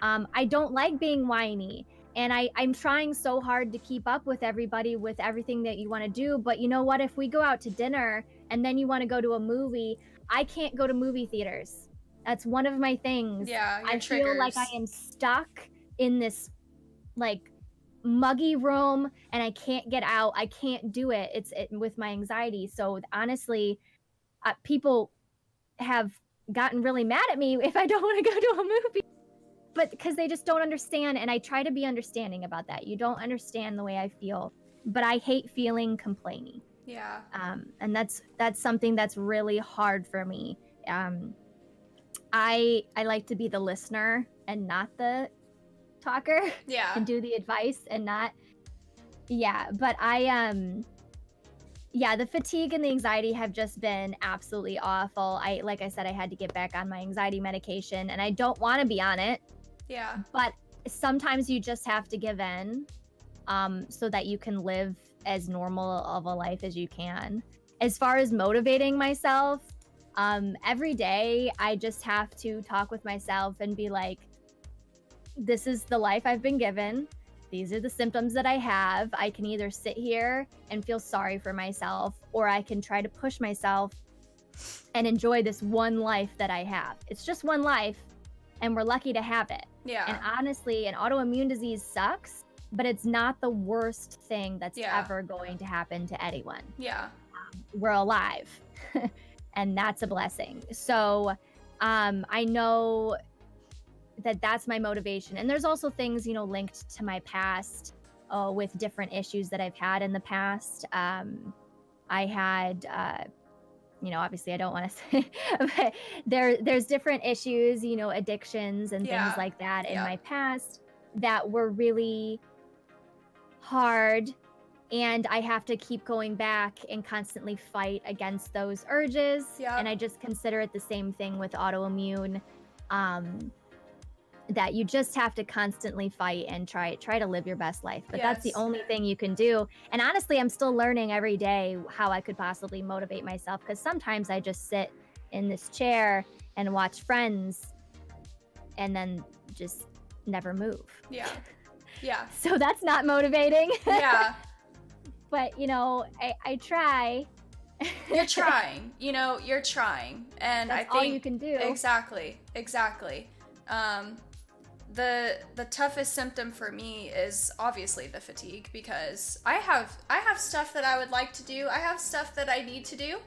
[SPEAKER 2] I don't like being whiny, and I'm trying so hard to keep up with everybody with everything that you want to do, but you know what, if we go out to dinner and then you want to go to a movie, I can't go to movie theaters. That's one of my things.
[SPEAKER 1] Yeah, your
[SPEAKER 2] I
[SPEAKER 1] triggers.
[SPEAKER 2] feel like I am stuck in this like muggy room and I can't get out. I can't do it. It's with my anxiety. So honestly, people have gotten really mad at me if I don't want to go to a movie, but because they just don't understand. And I try to be understanding about that. You don't understand the way I feel, but I hate feeling complaining.
[SPEAKER 1] Yeah.
[SPEAKER 2] And that's something that's really hard for me. I like to be the listener and not the talker.
[SPEAKER 1] Yeah.
[SPEAKER 2] And do the advice and not. Yeah, but the fatigue and the anxiety have just been absolutely awful. Like I said, I had to get back on my anxiety medication, and I don't want to be on it.
[SPEAKER 1] Yeah.
[SPEAKER 2] But sometimes you just have to give in, so that you can live as normal of a life as you can. As far as motivating myself, every day I just have to talk with myself and be like, this is the life I've been given. These are the symptoms that I have. I can either sit here and feel sorry for myself, or I can try to push myself and enjoy this one life that I have. It's just one life, and we're lucky to have it.
[SPEAKER 1] Yeah.
[SPEAKER 2] And honestly, an autoimmune disease sucks, but it's not the worst thing that's ever going to happen to anyone.
[SPEAKER 1] Yeah.
[SPEAKER 2] We're alive. And that's a blessing. So I know that's my motivation. And there's also things, linked to my past, with different issues that I've had in the past. I had, obviously I don't want to say, but there's different issues, addictions and things
[SPEAKER 1] Yeah.
[SPEAKER 2] like that in
[SPEAKER 1] Yeah.
[SPEAKER 2] my past that were really hard. And I have to keep going back and constantly fight against those urges.
[SPEAKER 1] Yeah.
[SPEAKER 2] And I just consider it the same thing with autoimmune, that you just have to constantly fight and try to live your best life. But that's the
[SPEAKER 1] Yes.
[SPEAKER 2] only thing you can do. And honestly, I'm still learning every day how I could possibly motivate myself, because sometimes I just sit in this chair and watch Friends and then just never move.
[SPEAKER 1] Yeah. Yeah.
[SPEAKER 2] So that's not motivating.
[SPEAKER 1] Yeah.
[SPEAKER 2] But I try.
[SPEAKER 1] You're trying. You're trying. And
[SPEAKER 2] That's
[SPEAKER 1] I think
[SPEAKER 2] all you can do.
[SPEAKER 1] Exactly. The toughest symptom for me is obviously the fatigue, because I have stuff that I would like to do. I have stuff that I need to do.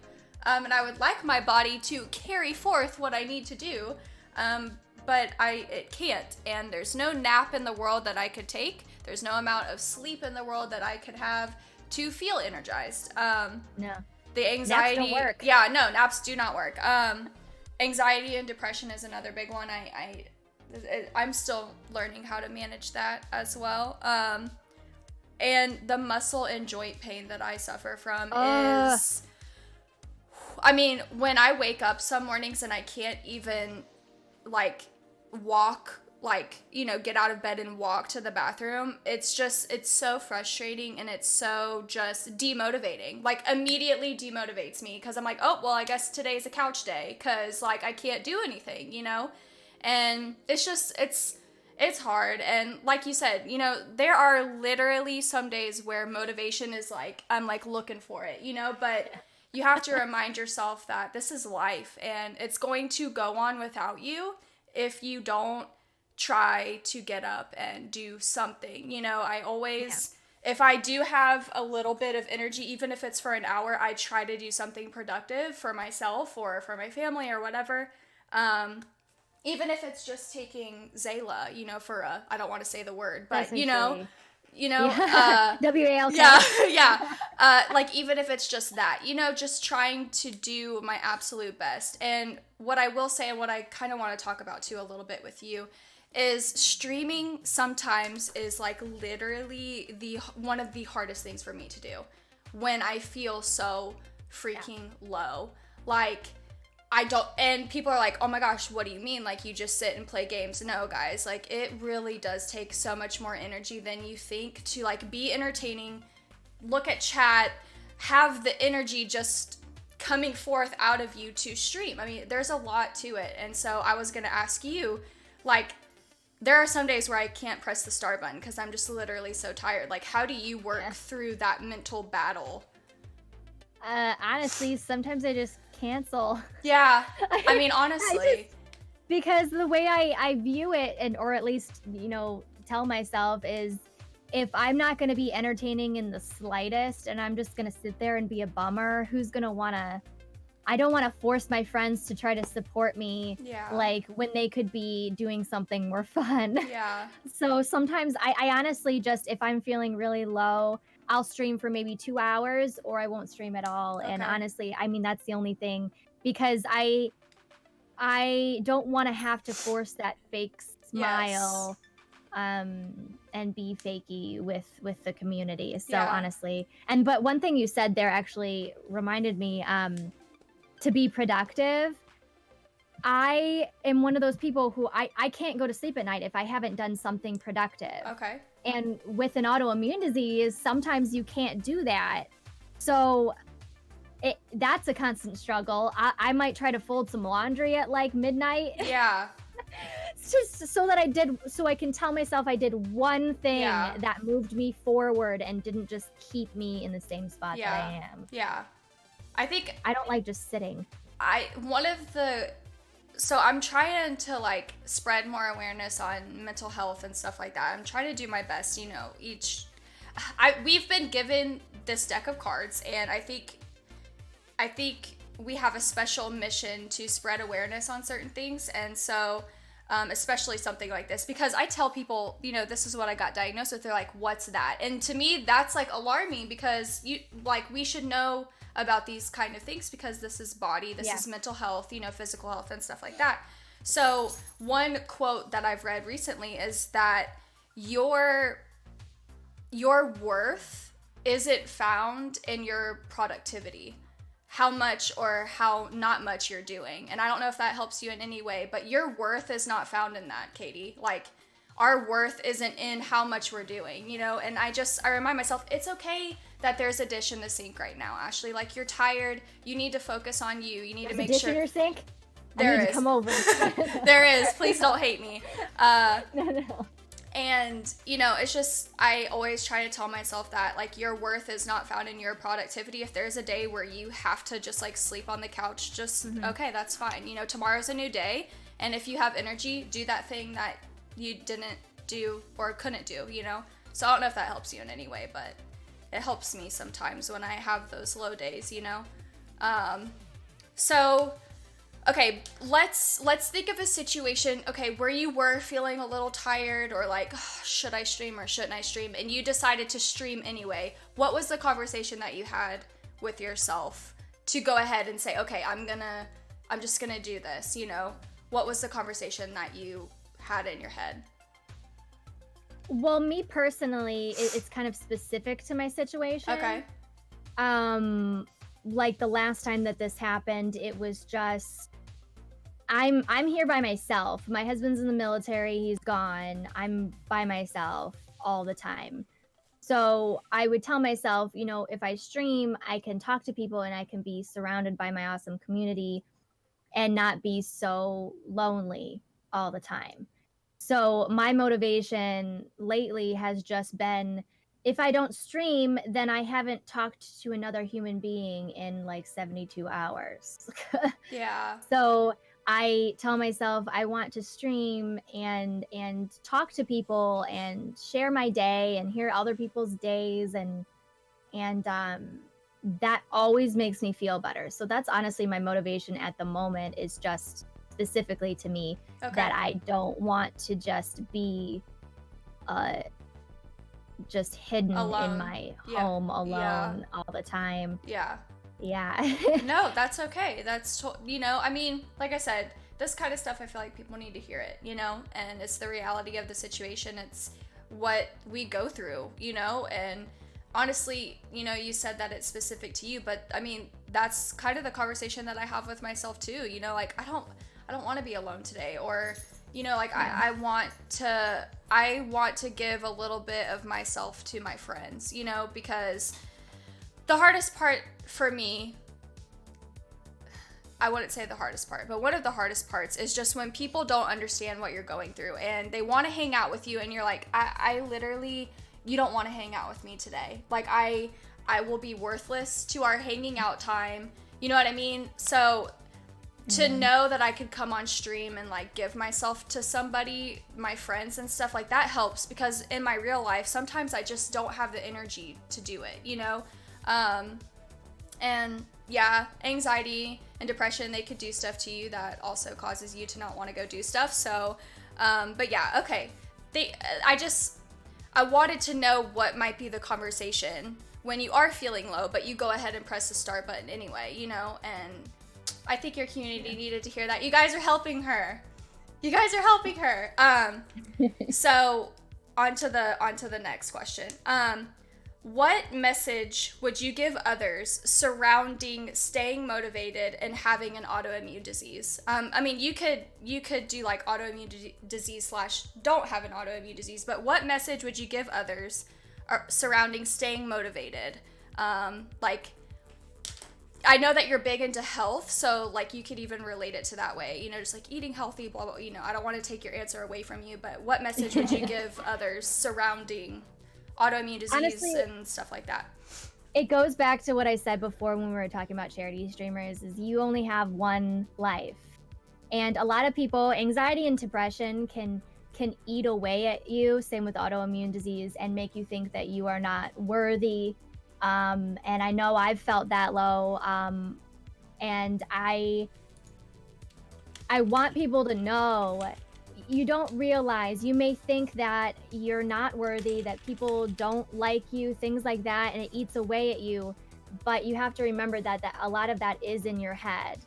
[SPEAKER 1] And I would like my body to carry forth what I need to do. But it can't. And there's no nap in the world that I could take. There's no amount of sleep in the world that I could have to feel energized.
[SPEAKER 2] No.
[SPEAKER 1] The anxiety.
[SPEAKER 2] Naps don't work.
[SPEAKER 1] Yeah, no, naps do not work. Anxiety and depression is another big one. I'm still learning how to manage that as well. And the muscle and joint pain that I suffer from is, I mean, when I wake up some mornings and I can't even walk, get out of bed and walk to the bathroom, it's so frustrating, and it's so just demotivating. Immediately demotivates me, because I'm like, oh, well, I guess today's a couch day, because I can't do anything, and it's hard. And like you said, there are literally some days where motivation is I'm looking for it, but you have to remind yourself that this is life, and it's going to go on without you if you don't try to get up and do something. I always, if I do have a little bit of energy, even if it's for an hour, I try to do something productive for myself or for my family or whatever. Even if it's just taking Zayla, for I don't want to say the word, but WALK. Yeah. Even if it's just that, just trying to do my absolute best. And what I will say, and what I kind of want to talk about too a little bit with you, is streaming sometimes is literally one of the hardest things for me to do when I feel so freaking low. I don't, and people are like, oh my gosh, what do you mean? You just sit and play games? No, guys, it really does take so much more energy than you think to be entertaining, look at chat, have the energy just coming forth out of you to stream. I mean, there's a lot to it. And so I was going to ask you, there are some days where I can't press the start button because I'm just literally so tired. How do you work through that mental battle?
[SPEAKER 2] Honestly, sometimes I just cancel.
[SPEAKER 1] Yeah. I mean, honestly.
[SPEAKER 2] Because the way I view it, or at least, tell myself, is if I'm not going to be entertaining in the slightest and I'm just going to sit there and be a bummer, who's going to want to... I don't want to force my friends to try to support me, when they could be doing something more fun.
[SPEAKER 1] Yeah.
[SPEAKER 2] So sometimes I honestly just, if I'm feeling really low, I'll stream for maybe 2 hours, or I won't stream at all. Okay. And honestly, I mean, that's the only thing, because I don't want to have to force that fake smile, and be fakey with the community. So honestly, but one thing you said there actually reminded me, to be productive, I am one of those people who I can't go to sleep at night if I haven't done something productive.
[SPEAKER 1] Okay.
[SPEAKER 2] And with an autoimmune disease, sometimes you can't do that. So that's a constant struggle. I might try to fold some laundry at midnight.
[SPEAKER 1] Yeah.
[SPEAKER 2] It's just so I can tell myself I did one thing that moved me forward and didn't just keep me in the same spot that I am.
[SPEAKER 1] Yeah. I think
[SPEAKER 2] I don't like just sitting.
[SPEAKER 1] So I'm trying to spread more awareness on mental health and stuff like that. I'm trying to do my best, we've been given this deck of cards, and I think we have a special mission to spread awareness on certain things. And so especially something like this, because I tell people, you know, this is what I got diagnosed with. They're like, what's that? And to me, that's like alarming, because we should know about these kind of things, because this is body, this is mental health, you know, physical health and stuff like that. So one quote that I've read recently is that your worth isn't found in your productivity, how much or how not much you're doing. And I don't know if that helps you in any way, but your worth is not found in that, Katie. Like, our worth isn't in how much we're doing, you know? And I remind myself, it's okay that there's a dish in the sink right now, Ashley. Like, you're tired. You need to focus on you. You need to make sure.
[SPEAKER 2] There's a dish in your sink?
[SPEAKER 1] There is.
[SPEAKER 2] To come over.
[SPEAKER 1] There is. Please don't hate me.
[SPEAKER 2] No.
[SPEAKER 1] And, you know, it's just, I always try to tell myself that, like, your worth is not found in your productivity. If there's a day where you have to just, like, sleep on the couch, just, okay, that's fine. You know, tomorrow's a new day. And if you have energy, do that thing that you didn't do or couldn't do, you know? So I don't know if that helps you in any way, but it helps me sometimes when I have those low days, you know? So, okay, let's think of a situation, okay, where you were feeling a little tired, or like, oh, should I stream or shouldn't I stream? And you decided to stream anyway. What was the conversation that you had with yourself to go ahead and say, okay, I'm just gonna do this, you know? What was the conversation that you had in your head?
[SPEAKER 2] Well, me personally, it's kind of specific to my situation.
[SPEAKER 1] Okay.
[SPEAKER 2] Like the last time that this happened, it was just, I'm here by myself. My husband's in the military, he's gone. I'm by myself all the time. So I would tell myself, you know, if I stream, I can talk to people and I can be surrounded by my awesome community and not be so lonely all the time. So my motivation lately has just been, if I don't stream, then I haven't talked to another human being in like 72 hours.
[SPEAKER 1] Yeah.
[SPEAKER 2] So I tell myself I want to stream and talk to people and share my day and hear other people's days, and that always makes me feel better. So that's honestly my motivation at the moment, is just specifically to me, that I don't want to just be just hidden alone in my home alone all the time.
[SPEAKER 1] Yeah.
[SPEAKER 2] No,
[SPEAKER 1] that's okay. That's you know, I mean, like I said, this kind of stuff, I feel like people need to hear it, you know, and it's the reality of the situation. It's what we go through, you know. And honestly, you know, you said that it's specific to you, but I mean, that's kind of the conversation that I have with myself too, you know, like I don't want to be alone today, or you know, like I want to give a little bit of myself to my friends, you know, because the hardest part for me, I wouldn't say the hardest part, but one of the hardest parts is just when people don't understand what you're going through and they want to hang out with you, and you're like, I literally, you don't want to hang out with me today. Like I will be worthless to our hanging out time. You know what I mean? So to know that I could come on stream and like give myself to somebody, my friends and stuff, like that helps, because in my real life, sometimes I just don't have the energy to do it, you know? And yeah, anxiety and depression, they could do stuff to you that also causes you to not want to go do stuff. So, but yeah, okay. I wanted to know what might be the conversation when you are feeling low, but you go ahead and press the start button anyway, you know? And I think your community needed to hear that. You guys are helping her. So on to the next question. What message would you give others surrounding staying motivated and having an autoimmune disease? I mean, you could do like autoimmune disease / don't have an autoimmune disease, but what message would you give others surrounding staying motivated? Like, I know that you're big into health, so like you could even relate it to that way, you know, just like eating healthy, blah, blah, you know, I don't want to take your answer away from you, but what message would you give others surrounding autoimmune disease? Honestly, and stuff like that?
[SPEAKER 2] It goes back to what I said before when we were talking about charity streamers, is you only have one life. And a lot of people, anxiety and depression can eat away at you, same with autoimmune disease, and make you think that you are not worthy. And I know I've felt that low. And I want people to know you don't realize, you may think that you're not worthy, that people don't like you, things like that, and it eats away at you. But you have to remember that a lot of that is in your head.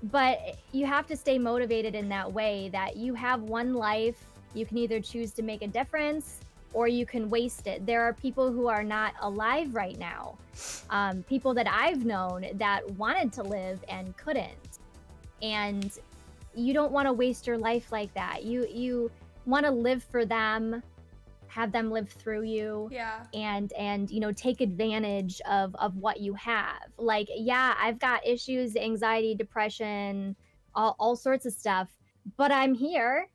[SPEAKER 2] But you have to stay motivated in that way, that you have one life. You can either choose to make a difference or you can waste it. There are people who are not alive right now, people that I've known that wanted to live and couldn't. And you don't want to waste your life like that. You want to live for them, have them live through you.
[SPEAKER 1] Yeah.
[SPEAKER 2] And you know, take advantage of what you have. Like, yeah, I've got issues, anxiety, depression, all sorts of stuff, but I'm here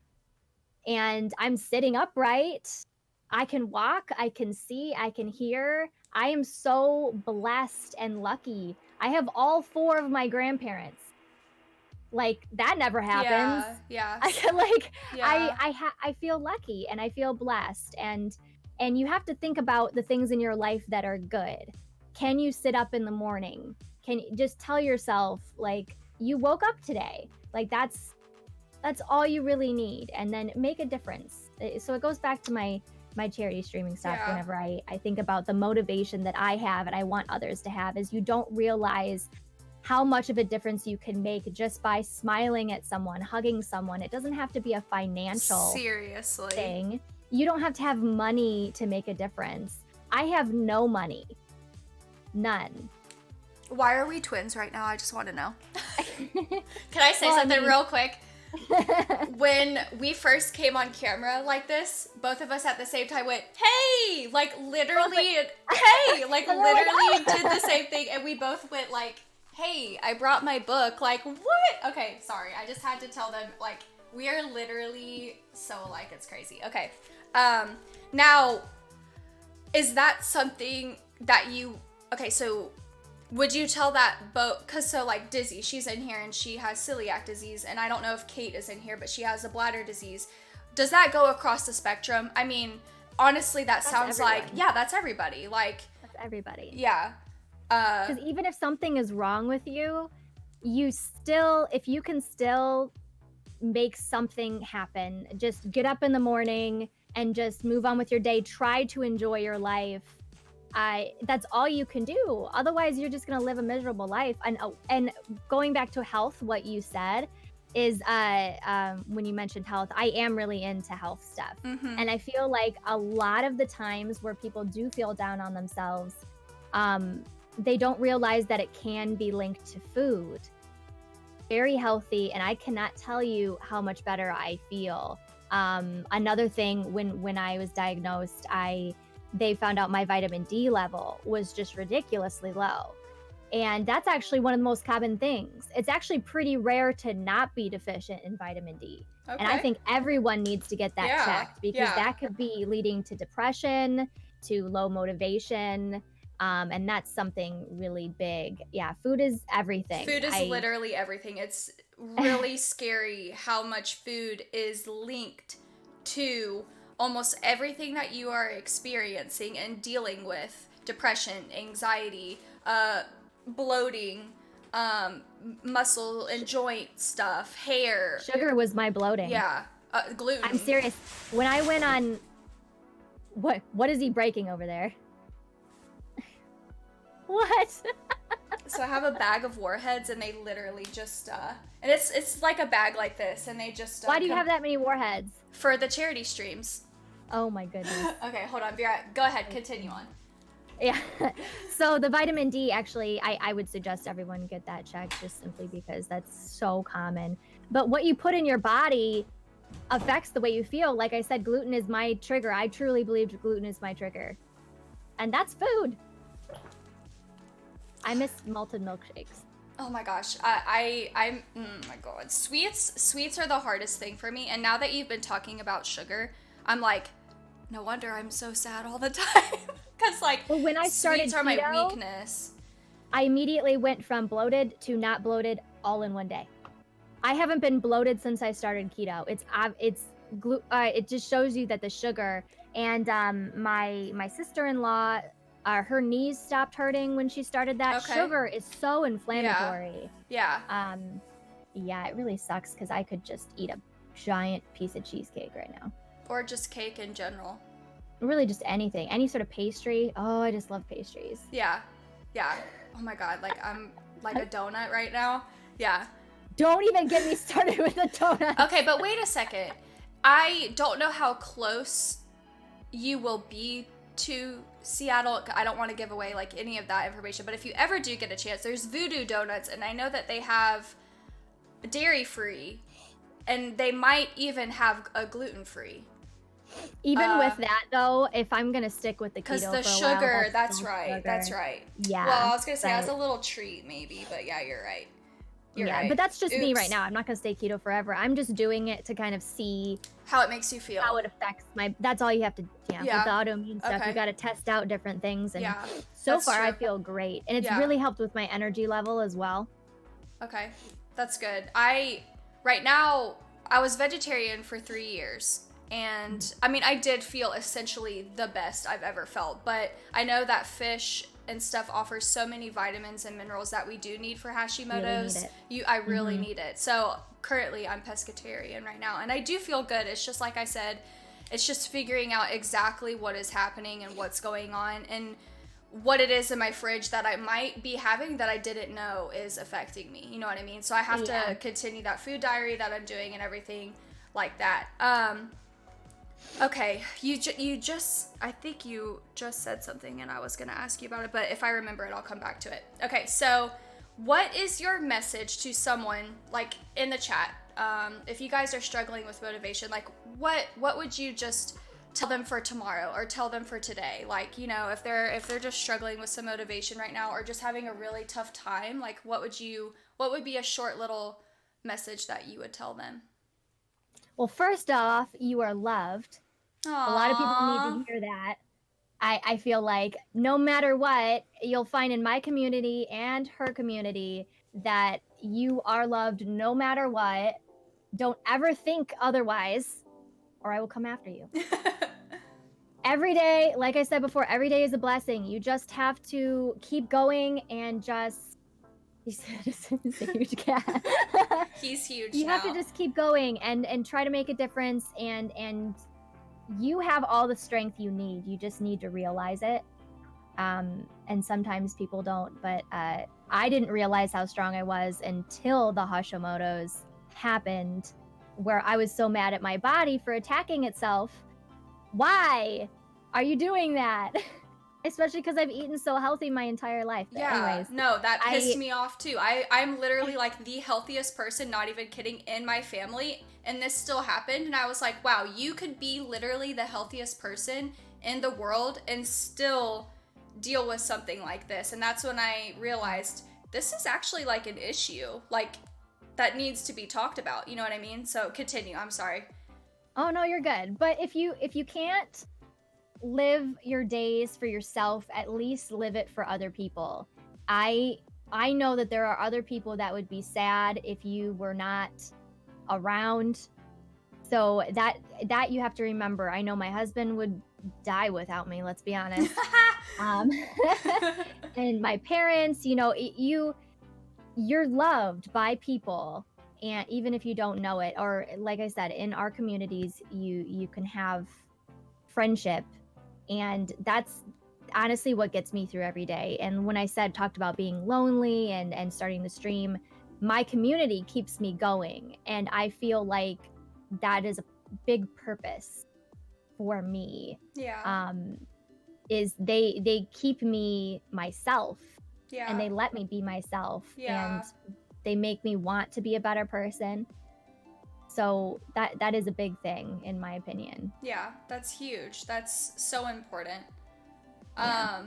[SPEAKER 2] and I'm sitting upright. I can walk, I can see, I can hear. I am so blessed and lucky. I have all 4 of my grandparents. Like, that never happens.
[SPEAKER 1] Yeah.
[SPEAKER 2] I feel lucky and I feel blessed, and you have to think about the things in your life that are good. Can you sit up in the morning? Can you just tell yourself, like, you woke up today? Like, that's all you really need, and then make a difference. So it goes back to my charity streaming stuff.
[SPEAKER 1] Yeah.
[SPEAKER 2] Whenever I think about the motivation that I have and I want others to have, is you don't realize how much of a difference you can make just by smiling at someone, hugging someone. It doesn't have to be a financial thing. You don't have to have money to make a difference. I have no money. None.
[SPEAKER 1] Why are we twins right now? I just want to know. Can I say something real quick? When we first came on camera like this, both of us at the same time went, hey, like literally, hey, like literally did the same thing. And we both went like, hey, I brought my book. Like, what? Okay, sorry. I just had to tell them, like, we are literally so alike. It's crazy. Okay. Now, is that something that you, okay, so would you tell that both, because so like Dizzy, she's in here and she has celiac disease, and I don't know if Kate is in here, but she has a bladder disease. Does that go across the spectrum? I mean, honestly, that's sounds everyone. Like, yeah, that's everybody. Like,
[SPEAKER 2] that's everybody.
[SPEAKER 1] Yeah.
[SPEAKER 2] Because even if something is wrong with you, if you can still make something happen, just get up in the morning and just move on with your day. Try to enjoy your life. That's all you can do. Otherwise, you're just gonna live a miserable life. And going back to health, what you said is when you mentioned health, I am really into health stuff.
[SPEAKER 1] Mm-hmm.
[SPEAKER 2] And I feel like a lot of the times where people do feel down on themselves, they don't realize that it can be linked to food. Very healthy, and I cannot tell you how much better I feel. Another thing, when I was diagnosed, they found out my vitamin D level was just ridiculously low. And that's actually one of the most common things. It's actually pretty rare to not be deficient in vitamin D. Okay. And I think everyone needs to get that checked, because that could be leading to depression, to low motivation. And that's something really big. Yeah, food is everything.
[SPEAKER 1] Food is literally everything. It's really scary how much food is linked to almost everything that you are experiencing and dealing with. Depression, anxiety, bloating, muscle and joint stuff, hair.
[SPEAKER 2] Sugar was my bloating.
[SPEAKER 1] Yeah, gluten.
[SPEAKER 2] I'm serious. When I went on... What is he breaking over there? What?
[SPEAKER 1] So I have a bag of Warheads, and they literally just and it's like a bag like this, and they just
[SPEAKER 2] why do you have that many Warheads?
[SPEAKER 1] For the charity streams.
[SPEAKER 2] Oh my goodness.
[SPEAKER 1] Okay, hold on, Vera, go ahead, continue on.
[SPEAKER 2] Yeah. So the vitamin D, actually, I would suggest everyone get that checked, just simply because that's so common. But what you put in your body affects the way you feel. Like I said, gluten is my trigger. I truly believe gluten is my trigger, and that's food. I miss malted milkshakes.
[SPEAKER 1] Oh my gosh, I'm oh my god, sweets are the hardest thing for me. And now that you've been talking about sugar, I'm like, no wonder I'm so sad all the time. Because like,
[SPEAKER 2] well, when I started
[SPEAKER 1] sweets are
[SPEAKER 2] keto,
[SPEAKER 1] my weakness.
[SPEAKER 2] I immediately went from bloated to not bloated all in one day. I haven't been bloated since I started keto. It just shows you that the sugar, and my sister-in-law Her knees stopped hurting when she started that.
[SPEAKER 1] Okay.
[SPEAKER 2] Sugar is so inflammatory.
[SPEAKER 1] Yeah.
[SPEAKER 2] Yeah, it really sucks because I could just eat a giant piece of cheesecake right now.
[SPEAKER 1] Or just cake in general.
[SPEAKER 2] Really just anything. Any sort of pastry. Oh, I just love pastries.
[SPEAKER 1] Yeah. Yeah. Oh my God. Like I'm like a donut right now. Yeah.
[SPEAKER 2] Don't even get me started with a donut.
[SPEAKER 1] Okay, but wait a second. I don't know how close you will be to Seattle. I don't want to give away like any of that information, but if you ever do get a chance, there's Voodoo Donuts, and I know that they have dairy free, and they might even have a gluten free.
[SPEAKER 2] Even with that though, if I'm gonna stick with the keto
[SPEAKER 1] because the
[SPEAKER 2] for a
[SPEAKER 1] sugar,
[SPEAKER 2] while,
[SPEAKER 1] that's right.
[SPEAKER 2] sugar.
[SPEAKER 1] That's right.
[SPEAKER 2] Yeah.
[SPEAKER 1] Well, I was gonna say as a little treat maybe, but yeah, you're right. You're right.
[SPEAKER 2] But that's just me right now. I'm not gonna stay keto forever. I'm just doing it to kind of see
[SPEAKER 1] how it makes you feel.
[SPEAKER 2] How it affects my. That's all you have to. Yeah. With the autoimmune stuff, you got to test out different things, and so far true. I feel great, and it's really helped with my energy level as well.
[SPEAKER 1] Okay, that's good. Right now I was vegetarian for 3 years. And I mean, I did feel essentially the best I've ever felt, but I know that fish and stuff offers so many vitamins and minerals that we do need for Hashimoto's. I really need it. So currently I'm pescatarian right now, and I do feel good. It's just like I said, it's just figuring out exactly what is happening and what's going on and what it is in my fridge that I might be having that I didn't know is affecting me. You know what I mean? So I have to continue that food diary that I'm doing and everything like that. Okay, I think you just said something and I was gonna ask you about it, but if I remember it, I'll come back to it. Okay, so what is your message to someone, like in the chat, if you guys are struggling with motivation, like what would you just tell them for tomorrow or tell them for today? Like, you know, if they're just struggling with some motivation right now or just having a really tough time, like what would be a short little message that you would tell them?
[SPEAKER 2] Well, first off, you are loved.
[SPEAKER 1] Aww.
[SPEAKER 2] A lot of people need to hear that. I feel like no matter what, you'll find in my community and her community that you are loved no matter what. Don't ever think otherwise, or I will come after you. Every day, like I said before, every day is a blessing. You just have to keep going and just... He's a huge cat.
[SPEAKER 1] He's huge.
[SPEAKER 2] You have to just keep going and try to make a difference, and you have all the strength you need. You just need to realize it. And sometimes people don't, but I didn't realize how strong I was until the Hashimoto's happened, where I was so mad at my body for attacking itself. Why are you doing that? Especially because I've eaten so healthy my entire life. But anyways,
[SPEAKER 1] no, that pissed me off too. I'm literally like the healthiest person, not even kidding, in my family, and this still happened, and I was like, wow, you could be literally the healthiest person in the world and still deal with something like this. And that's when I realized this is actually like an issue, like that needs to be talked about. You know what I mean? So continue. I'm sorry.
[SPEAKER 2] Oh no, you're good. But if you can't live your days for yourself, at least live it for other people. I know that there are other people that would be sad if you were not around. So that you have to remember. I know my husband would die without me, let's be honest. And my parents, you know, you're loved by people, and even if you don't know it, or like I said, in our communities, you can have friendship. And that's honestly what gets me through every day. And when I talked about being lonely and starting the stream, my community keeps me going. And I feel like that is a big purpose for me.
[SPEAKER 1] Yeah.
[SPEAKER 2] Is they keep me myself.
[SPEAKER 1] Yeah.
[SPEAKER 2] And they let me be myself.
[SPEAKER 1] Yeah.
[SPEAKER 2] And they make me want to be a better person. So that is a big thing, in my opinion.
[SPEAKER 1] Yeah, that's huge. That's so important.
[SPEAKER 2] Yeah.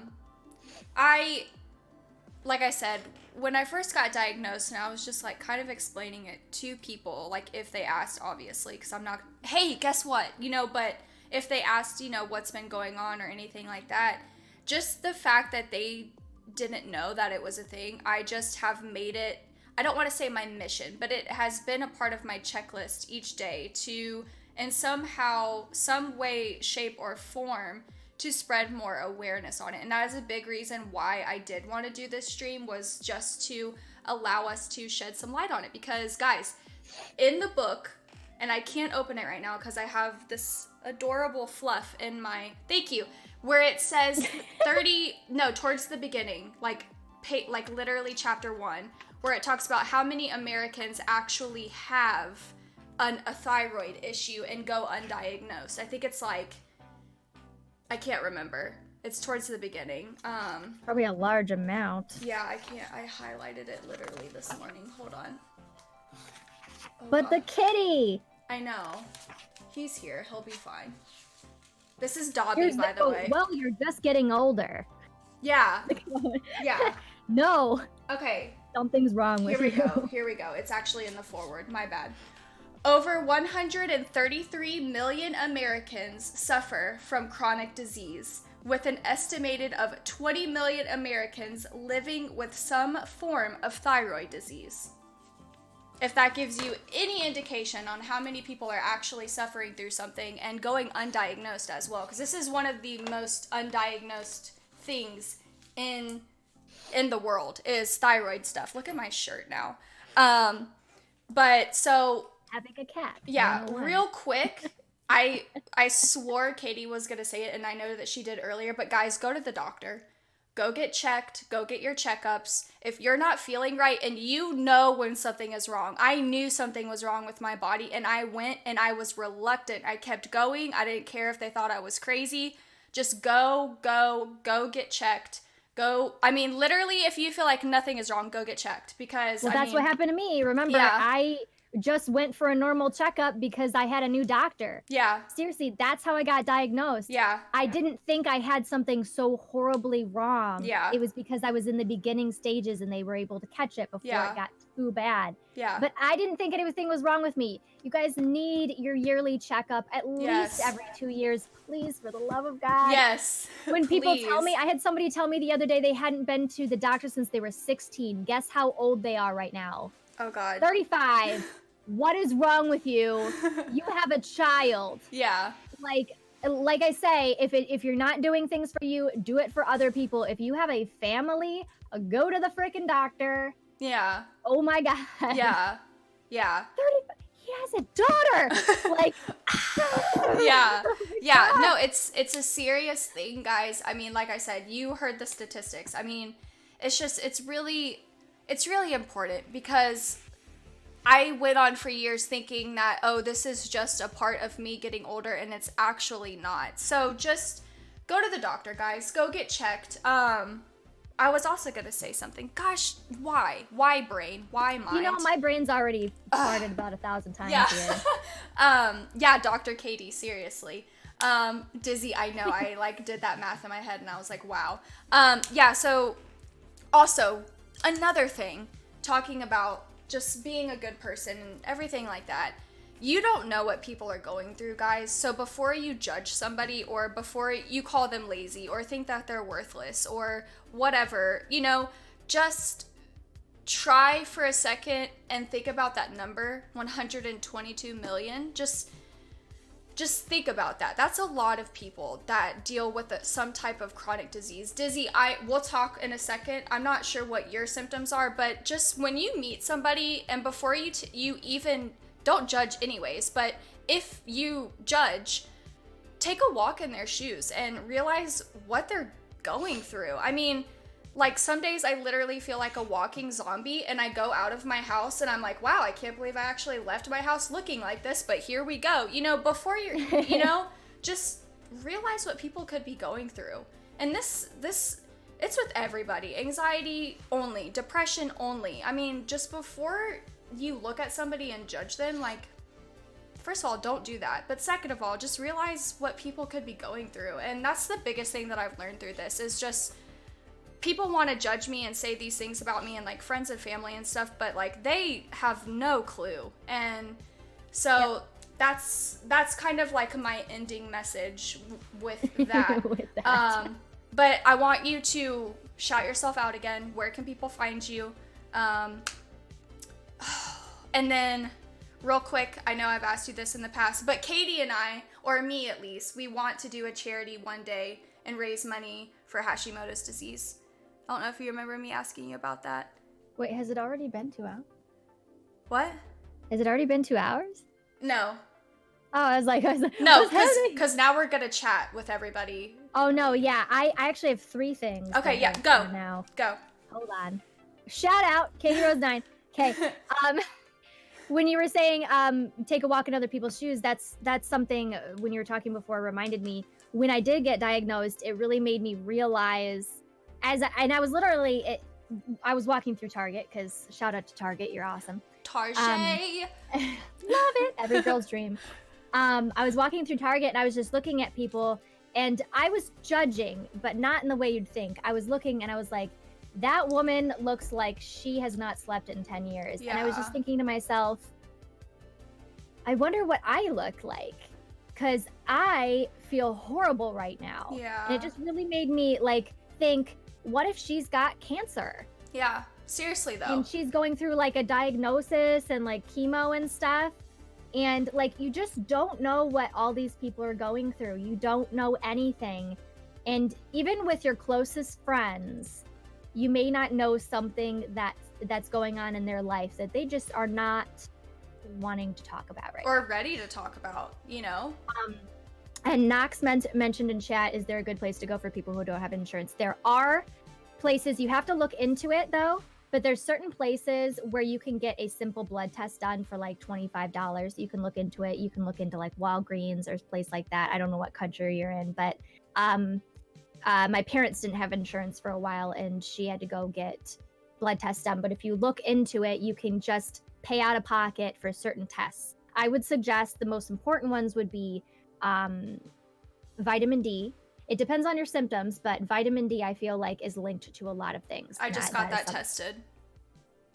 [SPEAKER 1] Like I said, when I first got diagnosed, and I was just like kind of explaining it to people, like if they asked, obviously, because I'm not, hey, guess what? You know, but if they asked, you know, what's been going on or anything like that, just the fact that they didn't know that it was a thing, I just have made it, I don't want to say my mission, but it has been a part of my checklist each day to, in somehow, some way, shape, or form, to spread more awareness on it. And that is a big reason why I did want to do this stream, was just to allow us to shed some light on it. Because guys, in the book, and I can't open it right now because I have this adorable fluff in my, thank you, where it says towards the beginning, like literally chapter 1, where it talks about how many Americans actually have a thyroid issue and go undiagnosed. I think it's like, I can't remember. It's towards the beginning.
[SPEAKER 2] Probably a large amount.
[SPEAKER 1] Yeah, I highlighted it literally this morning. Hold on. Oh,
[SPEAKER 2] but
[SPEAKER 1] God.
[SPEAKER 2] The kitty!
[SPEAKER 1] I know. He's here. He'll be fine. This is Dobby, by the way.
[SPEAKER 2] Well, you're just getting older.
[SPEAKER 1] Yeah. Yeah.
[SPEAKER 2] No.
[SPEAKER 1] Okay.
[SPEAKER 2] Something's wrong with you.
[SPEAKER 1] Here we go. It's actually in the forward. My bad. Over 133 million Americans suffer from chronic disease, with an estimated of 20 million Americans living with some form of thyroid disease. If that gives you any indication on how many people are actually suffering through something and going undiagnosed as well, because this is one of the most undiagnosed things in the world, is thyroid stuff. Look at my shirt now. But so
[SPEAKER 2] having a cat.
[SPEAKER 1] Yeah, real quick. I swore Katie was gonna say it, and I know that she did earlier, but guys, go to the doctor. Go get checked. Go get your checkups. If you're not feeling right, and you know when something is wrong. I knew something was wrong with my body, and I went, and I was reluctant. I kept going. I didn't care if they thought I was crazy. Just go get checked. Go. I mean, literally, if you feel like nothing is wrong, go get checked, because
[SPEAKER 2] that's what happened to me. Remember,
[SPEAKER 1] yeah.
[SPEAKER 2] I just went for a normal checkup because I had a new doctor.
[SPEAKER 1] Yeah.
[SPEAKER 2] Seriously, that's how I got diagnosed.
[SPEAKER 1] Yeah.
[SPEAKER 2] I didn't think I had something so horribly wrong.
[SPEAKER 1] Yeah.
[SPEAKER 2] It was because I was in the beginning stages and they were able to catch it before it got too bad.
[SPEAKER 1] Yeah.
[SPEAKER 2] But I didn't think anything was wrong with me. You guys need your yearly checkup at least every 2 years. Please, for the love of God.
[SPEAKER 1] Yes.
[SPEAKER 2] When people tell me, I had somebody tell me the other day they hadn't been to the doctor since they were 16. Guess how old they are right now?
[SPEAKER 1] Oh, God.
[SPEAKER 2] 35. What is wrong with you? You have a child.
[SPEAKER 1] Yeah.
[SPEAKER 2] Like I say, if you're not doing things for you, do it for other people. If you have a family, go to the freaking doctor.
[SPEAKER 1] Yeah.
[SPEAKER 2] Oh my God.
[SPEAKER 1] Yeah. Yeah.
[SPEAKER 2] 35. He has a daughter. Like.
[SPEAKER 1] Yeah. Yeah. No, it's a serious thing, guys. I mean, like I said, you heard the statistics. I mean, it's really important, because I went on for years thinking that, oh, this is just a part of me getting older, and it's actually not. So just go to the doctor, guys. Go get checked. I was also going to say something. Gosh, why? Why brain? Why mind?
[SPEAKER 2] You know, my brain's already farted about 1,000 times here.
[SPEAKER 1] Yeah, Dr. Katie, seriously. Dizzy, I know. I did that math in my head, and I was like, wow. Yeah, so also another thing, talking about just being a good person and everything like that. You don't know what people are going through, guys. So before you judge somebody, or before you call them lazy or think that they're worthless or whatever, just try for a second and think about that number, 122 million. Just think about that. That's a lot of people that deal with some type of chronic disease. Dizzy, we'll talk in a second. I'm not sure what your symptoms are, but just when you meet somebody, and before you even, don't judge anyways, but if you judge, take a walk in their shoes and realize what they're going through. I mean, like, some days I literally feel like a walking zombie, and I go out of my house and I'm like, wow, I can't believe I actually left my house looking like this, but here we go. Before you're, just realize what people could be going through. And this, it's with everybody. Anxiety only, depression only. I mean, just before you look at somebody and judge them, like, first of all, don't do that. But second of all, just realize what people could be going through. And that's the biggest thing that I've learned through this, is just, people want to judge me and say these things about me, and like friends and family and stuff, but like they have no clue. And so that's kind of like my ending message with that. But I want you to shout yourself out again. Where can people find you? And then real quick, I know I've asked you this in the past, but Katy and I, or me at least, we want to do a charity one day and raise money for Hashimoto's disease. I don't know if you remember me asking you about that.
[SPEAKER 2] Wait, has it already been 2 hours?
[SPEAKER 1] What?
[SPEAKER 2] Has it already been 2 hours?
[SPEAKER 1] No.
[SPEAKER 2] Oh, I was like,
[SPEAKER 1] no, because now we're gonna chat with everybody.
[SPEAKER 2] Oh no, yeah, I actually have 3 things.
[SPEAKER 1] Okay, yeah, go.
[SPEAKER 2] Now.
[SPEAKER 1] Go.
[SPEAKER 2] Hold on. Shout out, Katy Rose 9. Okay. When you were saying take a walk in other people's shoes, that's something when you were talking before reminded me. When I did get diagnosed, it really made me realize and I was literally I was walking through Target, because shout out to Target, you're awesome.
[SPEAKER 1] Target.
[SPEAKER 2] Love it. Every girl's dream. I was walking through Target and I was just looking at people and I was judging, but not in the way you'd think. I was looking and I was like, that woman looks like she has not slept in 10 years. Yeah. And I was just thinking to myself, I wonder what I look like, because I feel horrible right now.
[SPEAKER 1] Yeah.
[SPEAKER 2] And it just really made me like think, what if she's got cancer?
[SPEAKER 1] Yeah. Seriously though.
[SPEAKER 2] And she's going through like a diagnosis and like chemo and stuff. And like, you just don't know what all these people are going through. You don't know anything. And even with your closest friends, you may not know something that's going on in their life that they just are not wanting to talk about right now.
[SPEAKER 1] Or ready to talk about, you know?
[SPEAKER 2] And Knox mentioned in chat, is there a good place to go for people who don't have insurance? There are places. You have to look into it though. But there's certain places where you can get a simple blood test done for like $25. You can look into it. You can look into like Walgreens or a place like that. I don't know what country you're in, but my parents didn't have insurance for a while and she had to go get blood tests done. But if you look into it, you can just pay out of pocket for certain tests. I would suggest the most important ones would be vitamin D. It depends on your symptoms, but vitamin D, I feel like, is linked to a lot of things.
[SPEAKER 1] I just got that tested.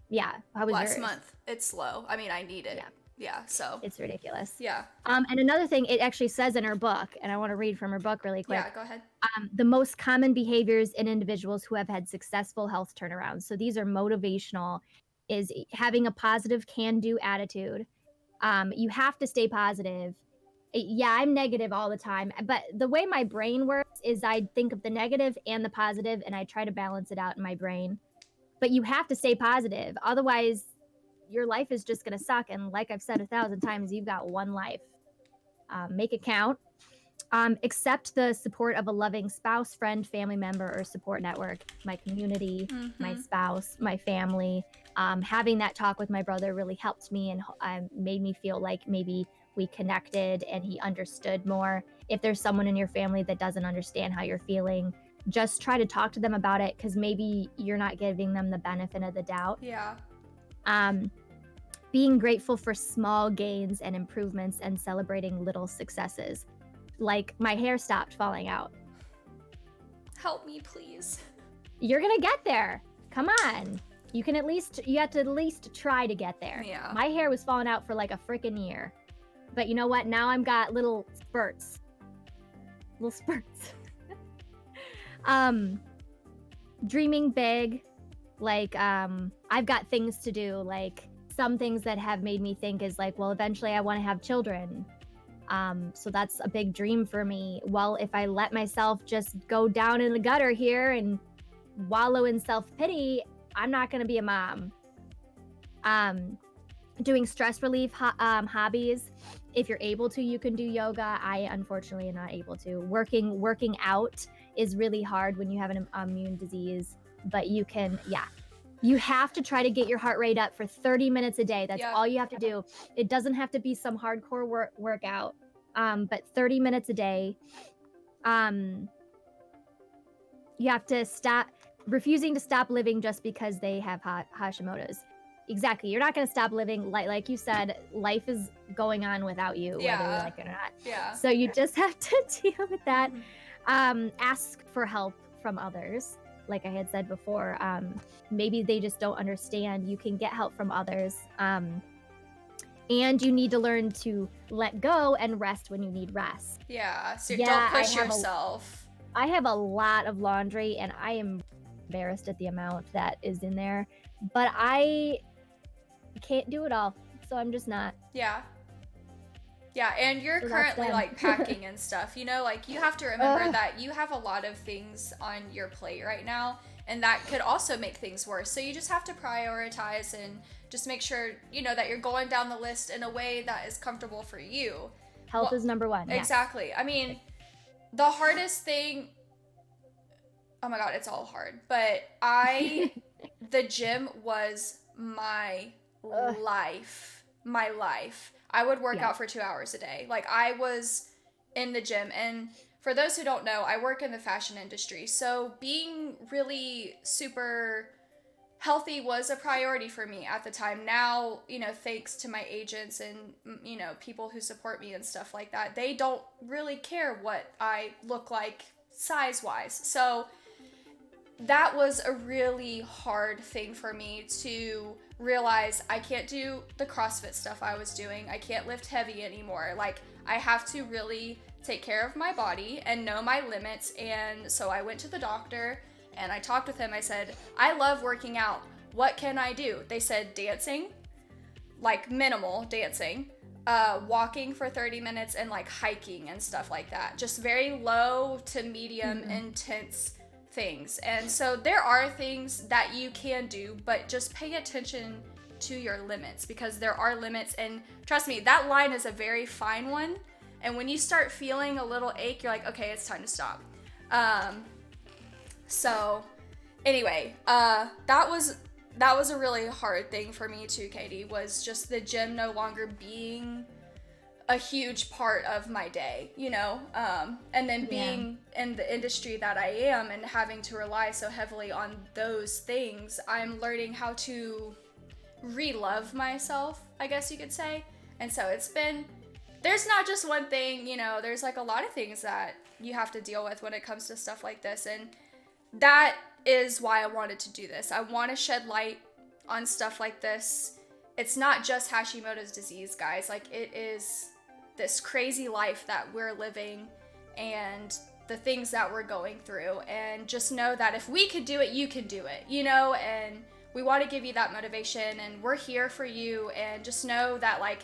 [SPEAKER 2] Yeah. How was
[SPEAKER 1] last
[SPEAKER 2] yours?
[SPEAKER 1] month. It's slow. I mean, I need it. Yeah, so.
[SPEAKER 2] It's ridiculous.
[SPEAKER 1] Yeah.
[SPEAKER 2] And another thing, it actually says in her book, and I want to read from her book really quick.
[SPEAKER 1] Yeah, go ahead.
[SPEAKER 2] The most common behaviors in individuals who have had successful health turnarounds. So these are motivational, is having a positive can-do attitude. You have to stay positive. Yeah, I'm negative all the time, but the way my brain works is I think of the negative and the positive and I try to balance it out in my brain. But you have to stay positive. Otherwise, your life is just going to suck. And like I've said 1,000 times, you've got one life. Make it count. Accept the support of a loving spouse, friend, family member, or support network. My community, my spouse, my family. Having that talk with my brother really helped me and made me feel like maybe we connected and he understood more. If there's someone in your family that doesn't understand how you're feeling, just try to talk to them about it, because maybe you're not giving them the benefit of the doubt.
[SPEAKER 1] Yeah.
[SPEAKER 2] Being grateful for small gains and improvements and celebrating little successes. Like my hair stopped falling out.
[SPEAKER 1] Help me, please.
[SPEAKER 2] You're gonna get there. Come on. You have to at least try to get there.
[SPEAKER 1] Yeah.
[SPEAKER 2] My hair was falling out for like a freaking year. But you know what? Now I've got little spurts. Dreaming big. Like, I've got things to do. Like, some things that have made me think is like, well, eventually I want to have children. So that's a big dream for me. Well, if I let myself just go down in the gutter here and wallow in self-pity, I'm not going to be a mom. Doing stress relief hobbies. If you're able to, you can do yoga. I unfortunately am not able to. Working out is really hard when you have an immune disease, but you can, you have to try to get your heart rate up for 30 minutes a day. That's all you have to do. It doesn't have to be some hardcore workout, but 30 minutes a day. You have to stop refusing to stop living just because they have Hashimoto's. Exactly. You're not going to stop living. Like you said, life is going on without you, whether you like it or not.
[SPEAKER 1] Yeah.
[SPEAKER 2] So you just have to deal with that. Ask for help from others. Like I had said before, maybe they just don't understand. You can get help from others. And you need to learn to let go and rest when you need rest.
[SPEAKER 1] Yeah. So don't push yourself.
[SPEAKER 2] I have a lot of laundry and I am embarrassed at the amount that is in there, but I can't do it all. so I'm just not.
[SPEAKER 1] Yeah. Yeah, and you're
[SPEAKER 2] So
[SPEAKER 1] currently like packing and stuff, you know, like you have to remember that you have a lot of things on your plate right now, and that could also make things worse. So you just have to prioritize and just make sure, you know, that you're going down the list in a way that is comfortable for you.
[SPEAKER 2] Health is number one.
[SPEAKER 1] Exactly.
[SPEAKER 2] Yes.
[SPEAKER 1] I mean, the hardest thing, oh my God, it's all hard, but the gym was my life. My life. I would work out for 2 hours a day. Like, I was in the gym. And for those who don't know, I work in the fashion industry. So being really super healthy was a priority for me at the time. Now, you know, thanks to my agents and, you know, people who support me and stuff like that, they don't really care what I look like size-wise. So that was a really hard thing for me to realize. I can't do the CrossFit stuff I was doing. I can't lift heavy anymore. Like, I have to really take care of my body and know my limits. And so I went to the doctor and I talked with him. I said, I love working out. What can I do? They said dancing, like minimal dancing, walking for 30 minutes, and like hiking and stuff like that. Just very low to medium intense things. And so there are things that you can do, but just pay attention to your limits, because there are limits. And trust me, that line is a very fine one. And when you start feeling a little ache, you're like, okay, it's time to stop. So anyway, that was a really hard thing for me too, Katie, was just the gym no longer being a huge part of my day, you know, and then being in the industry that I am and having to rely so heavily on those things, I'm learning how to re-love myself, I guess you could say. And so there's not just one thing, you know, there's like a lot of things that you have to deal with when it comes to stuff like this. And that is why I wanted to do this. I want to shed light on stuff like this. It's not just Hashimoto's disease, guys. Like, it is this crazy life that we're living and the things that we're going through. And just know that if we could do it, you can do it, you know? And we want to give you that motivation, and we're here for you. And just know that, like,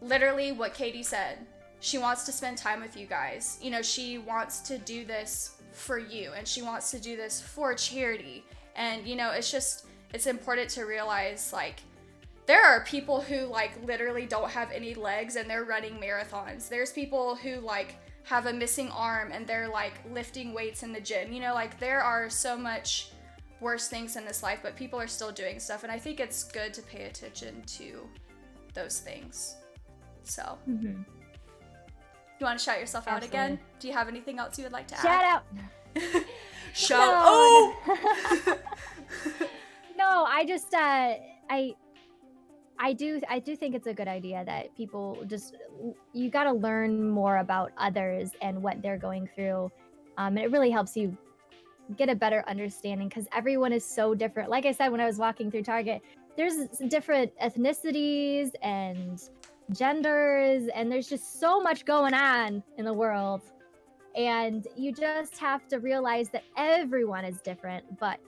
[SPEAKER 1] literally what Katie said, she wants to spend time with you guys. You know, she wants to do this for you, and she wants to do this for charity. And, you know, it's important to realize, like, there are people who, like, literally don't have any legs and they're running marathons. There's people who, like, have a missing arm and they're, like, lifting weights in the gym. You know, like, there are so much worse things in this life, but people are still doing stuff. And I think it's good to pay attention to those things. So, you want to shout yourself out again? Do you have anything else you would like to add?
[SPEAKER 2] Shout out! No, I just, I do think it's a good idea that people you got to learn more about others and what they're going through. And it really helps you get a better understanding, because everyone is so different. Like I said, when I was walking through Target, there's different ethnicities and genders, and there's just so much going on in the world. And you just have to realize that everyone is different, but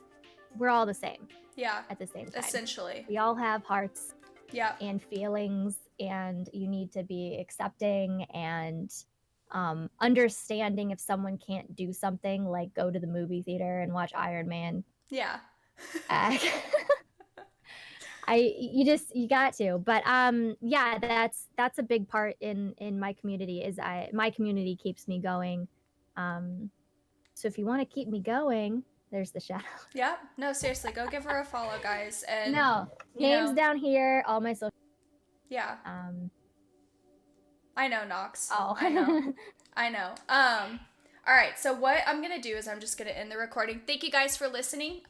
[SPEAKER 2] we're all the same.
[SPEAKER 1] Yeah.
[SPEAKER 2] At the same time.
[SPEAKER 1] Essentially.
[SPEAKER 2] We all have hearts.
[SPEAKER 1] Yeah.
[SPEAKER 2] And feelings, and you need to be accepting and understanding if someone can't do something, like go to the movie theater and watch Iron Man.
[SPEAKER 1] Yeah.
[SPEAKER 2] You got to. But yeah, that's a big part in my community. My community keeps me going. So if you want to keep me going, there's the shout out.
[SPEAKER 1] Yeah. No, seriously, go give her a follow, guys. And
[SPEAKER 2] names down here, all my social.
[SPEAKER 1] Yeah. I know, Knox.
[SPEAKER 2] Oh.
[SPEAKER 1] I know. All right. So what I'm gonna do is I'm just gonna end the recording. Thank you guys for listening.